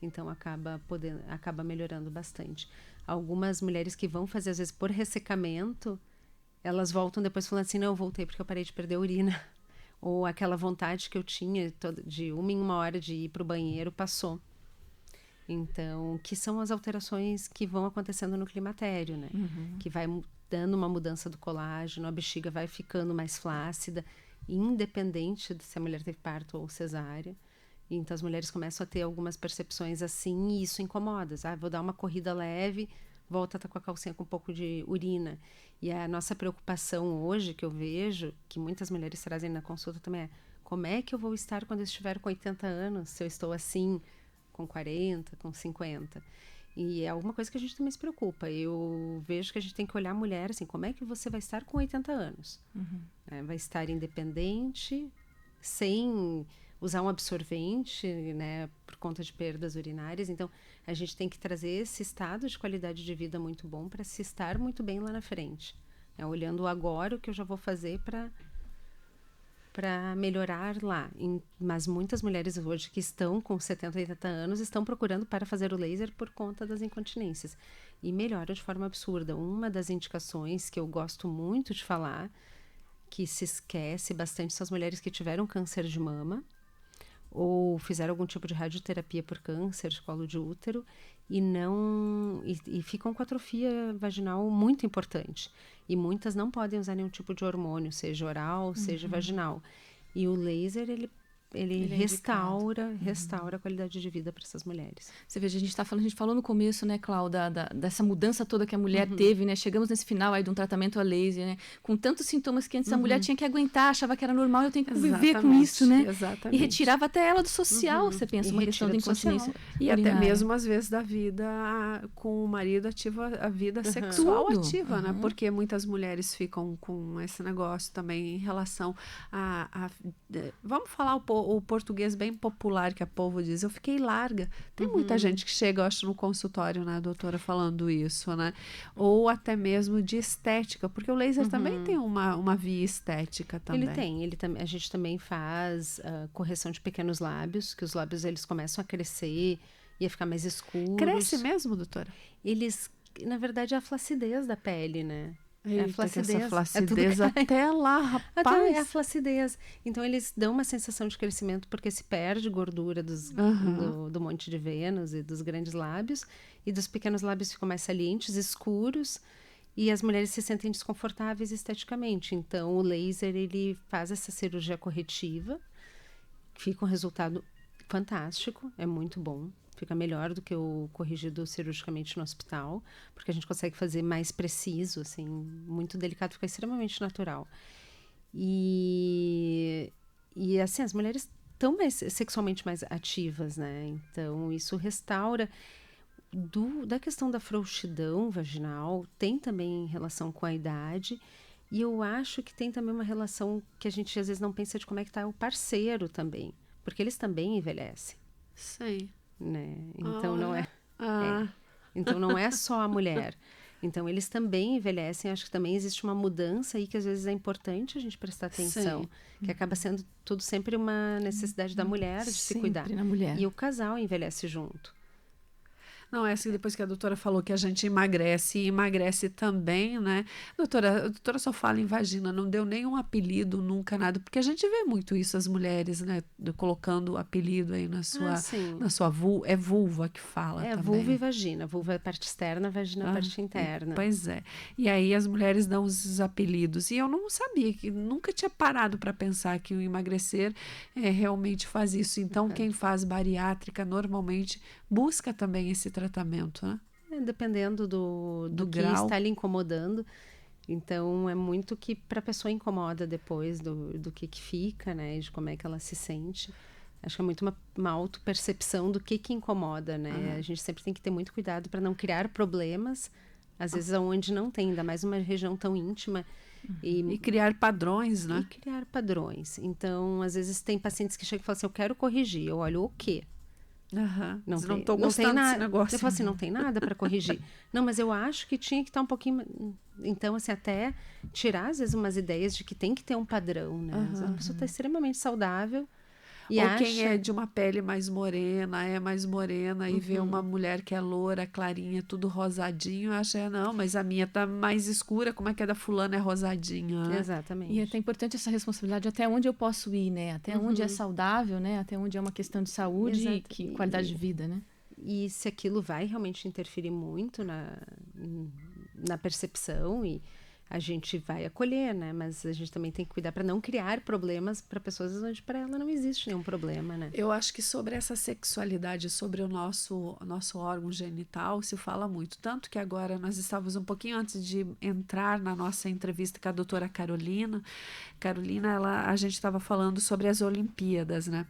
Então acaba melhorando bastante. Algumas mulheres que vão fazer, às vezes, por ressecamento, elas voltam depois falando assim, não, eu voltei porque eu parei de perder a urina. Ou aquela vontade que eu tinha de 1 em 1 hora de ir para o banheiro passou. Então, que são as alterações que vão acontecendo no climatério, né? Que vai dando uma mudança do colágeno, a bexiga vai ficando mais flácida, independente de se a mulher teve parto ou cesárea. Então as mulheres começam a ter algumas percepções assim e isso incomoda. Vou dar uma corrida leve, volta a estar com a calcinha com um pouco de urina. E a nossa preocupação hoje, que eu vejo, que muitas mulheres trazem na consulta também é: como é que eu vou estar quando eu estiver com 80 anos, se eu estou assim, com 40, com 50? E é alguma coisa que a gente também se preocupa. Eu vejo que a gente tem que olhar a mulher assim: como é que você vai estar com 80 anos? Vai estar independente, sem usar um absorvente, né, por conta de perdas urinárias. Então, a gente tem que trazer esse estado de qualidade de vida muito bom para se estar muito bem lá na frente. Olhando agora o que eu já vou fazer para melhorar lá. Mas muitas mulheres hoje que estão com 70, 80 anos estão procurando para fazer o laser por conta das incontinências. E melhora de forma absurda. Uma das indicações que eu gosto muito de falar, que se esquece bastante, são as mulheres que tiveram câncer de mama ou fizeram algum tipo de radioterapia por câncer de colo de útero e ficam com atrofia vaginal muito importante. E muitas não podem usar nenhum tipo de hormônio, seja oral, seja vaginal. E o laser, ele restaura a qualidade de vida para essas mulheres. Você veja, a gente falou no começo, né, Cláudia, dessa mudança toda que a mulher teve, né? Chegamos nesse final aí de um tratamento a laser, né? Com tantos sintomas que antes a mulher tinha que aguentar, achava que era normal, eu tenho que conviver com isso, né? Exatamente. E retirava até ela do social, você pensa, uma questão de incontinência. E até mesmo, às vezes, da vida com o marido ativa a vida sexual ativa, né? Porque muitas mulheres ficam com esse negócio também em relação vamos falar o português bem popular que a povo diz: eu fiquei larga. Tem muita gente que chega, eu acho, no consultório, né, doutora, falando isso, né? Ou até mesmo de estética, porque o laser também tem uma via estética também. A gente também faz correção de pequenos lábios, que os lábios eles começam a crescer e a ficar mais escuros. Cresce mesmo, doutora? Eles, na verdade, é a flacidez da pele, né? Eita, é a flacidez. Essa flacidez até lá, rapaz. É a flacidez. Então, eles dão uma sensação de crescimento porque se perde gordura do monte de Vênus e dos grandes lábios. E dos pequenos lábios ficam mais salientes, escuros. E as mulheres se sentem desconfortáveis esteticamente. Então, o laser, ele faz essa cirurgia corretiva. Fica um resultado fantástico. É muito bom. Fica melhor do que o corrigido cirurgicamente no hospital, porque a gente consegue fazer mais preciso, assim, muito delicado, fica extremamente natural. E assim, as mulheres estão sexualmente mais ativas, né? Então, isso restaura. Da questão da frouxidão vaginal, tem também relação com a idade, e eu acho que tem também uma relação que a gente às vezes não pensa de como é que está o parceiro também, porque eles também envelhecem. Sim. Né? Então então não é só a mulher. Então eles também envelhecem. Acho que também existe uma mudança aí que às vezes é importante a gente prestar atenção. Sim. Que acaba sendo tudo sempre uma necessidade da mulher de se cuidar. Na mulher. E o casal envelhece junto. Não, essa depois que a doutora falou que a gente emagrece, e emagrece também, né? A doutora só fala em vagina, não deu nenhum apelido, nunca nada, porque a gente vê muito isso, as mulheres, né? Colocando apelido aí na sua vulva, é vulva que fala também. Vulva e vagina, vulva é a parte externa, vagina é a parte interna. Pois é, e aí as mulheres dão os apelidos, e eu não sabia, nunca tinha parado para pensar que o emagrecer realmente faz isso. Então, quem faz bariátrica normalmente busca também esse tratamento, né? Dependendo do que grau. Está lhe incomodando. Então, é muito que para a pessoa incomoda depois do que fica, né? De como é que ela se sente. Acho que é muito uma autopercepção do que incomoda, né? A gente sempre tem que ter muito cuidado para não criar problemas, às vezes onde não tem, ainda mais uma região tão íntima. E criar padrões, né? E criar padrões. Então, às vezes tem pacientes que chegam e falam assim: eu quero corrigir. Eu olho o quê? Não estou gostando desse negócio. Eu falo assim: não tem nada para corrigir. Não, mas eu acho que tinha que estar um pouquinho. Então, assim, até tirar às vezes umas ideias de que tem que ter um padrão, né? A pessoa está extremamente saudável. Ou quem é de uma pele mais morena, e vê uma mulher que é loura, clarinha, tudo rosadinho, acha, não, mas a minha tá mais escura, como é que a da fulana é rosadinha? Né? Exatamente. E é até importante essa responsabilidade, até onde eu posso ir, né? Até onde é saudável, né? Até onde é uma questão de saúde e qualidade de vida, né? E se aquilo vai realmente interferir muito na percepção a gente vai acolher, né? Mas a gente também tem que cuidar para não criar problemas para pessoas onde para ela não existe nenhum problema, né? Eu acho que sobre essa sexualidade, sobre o nosso órgão genital, se fala muito. Tanto que agora nós estávamos um pouquinho antes de entrar na nossa entrevista com a doutora Carolina. A gente estava falando sobre as Olimpíadas, né?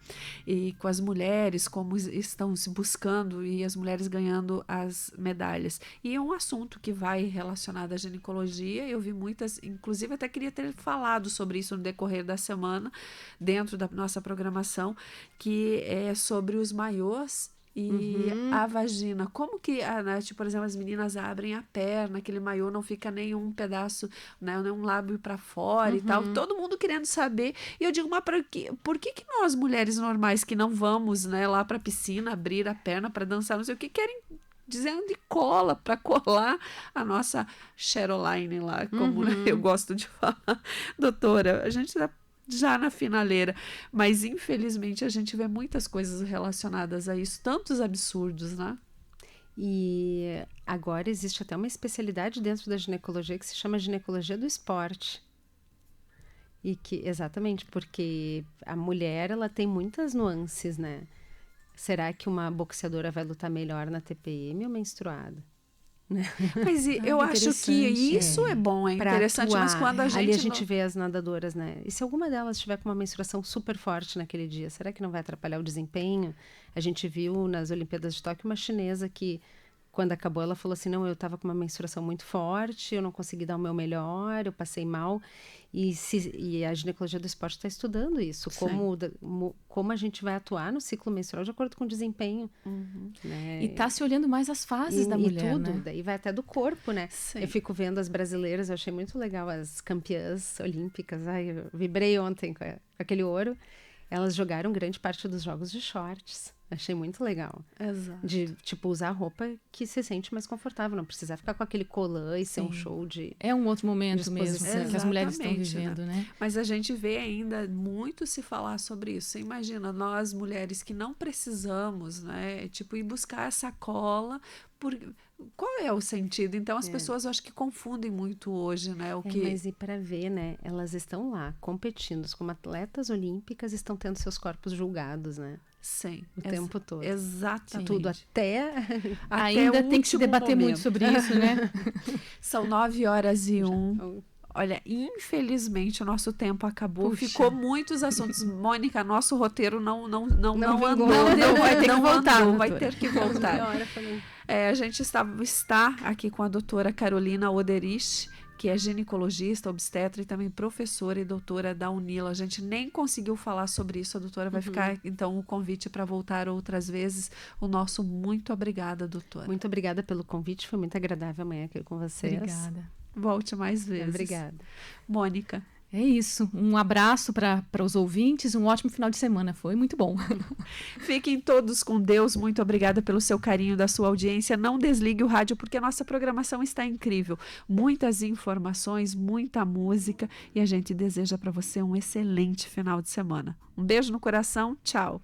E com as mulheres, como estão se buscando e as mulheres ganhando as medalhas. E é um assunto que vai relacionado à ginecologia. Eu vi muitas, inclusive até queria ter falado sobre isso no decorrer da semana, dentro da nossa programação, que é sobre os maiôs e a vagina. Como que, tipo, por exemplo, as meninas abrem a perna, aquele maiô não fica nenhum pedaço, né, nenhum lábio para fora e tal. Todo mundo querendo saber. E eu digo, mas por que nós, mulheres normais, que não vamos, né, lá para a piscina, abrir a perna para dançar, não sei o que, querem dizendo de cola, para colar a nossa Cheroline lá, como né, eu gosto de falar. Doutora, a gente está já na finaleira, mas infelizmente a gente vê muitas coisas relacionadas a isso, tantos absurdos, né? E agora existe até uma especialidade dentro da ginecologia que se chama ginecologia do esporte. E que, exatamente, porque a mulher, ela tem muitas nuances, né? Será que uma boxeadora vai lutar melhor na TPM ou menstruada? Mas eu acho que isso é bom, é interessante, atuar. Mas quando a gente vê as nadadoras, né? E se alguma delas tiver com uma menstruação super forte naquele dia, será que não vai atrapalhar o desempenho? A gente viu nas Olimpíadas de Tóquio uma chinesa que, quando acabou, ela falou assim, não, eu estava com uma menstruação muito forte, eu não consegui dar o meu melhor, eu passei mal. E a ginecologia do esporte está estudando isso, como a gente vai atuar no ciclo menstrual de acordo com o desempenho. Né? E está se olhando mais as fases da mulher, e tudo, né? Daí vai até do corpo, né? Sim. Eu fico vendo as brasileiras, eu achei muito legal, as campeãs olímpicas. Ai, eu vibrei ontem com aquele ouro. Elas jogaram grande parte dos jogos de shorts. Achei muito legal. Exato. De, tipo, usar roupa que se sente mais confortável. Não precisar ficar com aquele colã e ser um show de... É um outro momento mesmo que as mulheres estão vivendo, né? Mas a gente vê ainda muito se falar sobre isso. Você imagina, nós mulheres que não precisamos, né? Tipo, ir buscar essa cola... Qual é o sentido? Então, as pessoas, eu acho que confundem muito hoje, né? Mas e para ver, né? Elas estão lá, competindo. Como atletas olímpicas, estão tendo seus corpos julgados, né? Sim. O tempo todo. Exatamente. Tudo até Ainda tem que se debater muito sobre isso, né? São 9h01. Olha, infelizmente o nosso tempo acabou. Puxa. Ficou muitos assuntos. Mônica, nosso roteiro não vingou. andou. Vai ter que voltar. A gente está aqui com a doutora Carolina Oderich, que é ginecologista, obstetra e também professora e doutora da UNILA. A gente nem conseguiu falar sobre isso. A doutora vai ficar, então, o convite para voltar outras vezes. O nosso muito obrigada, doutora. Muito obrigada pelo convite. Foi muito agradável amanhã aqui com vocês. Obrigada. Volte mais vezes. Obrigada. Mônica. É isso. Um abraço para os ouvintes. Um ótimo final de semana. Foi muito bom. Fiquem todos com Deus. Muito obrigada pelo seu carinho, da sua audiência. Não desligue o rádio, porque a nossa programação está incrível. Muitas informações, muita música. E a gente deseja para você um excelente final de semana. Um beijo no coração. Tchau.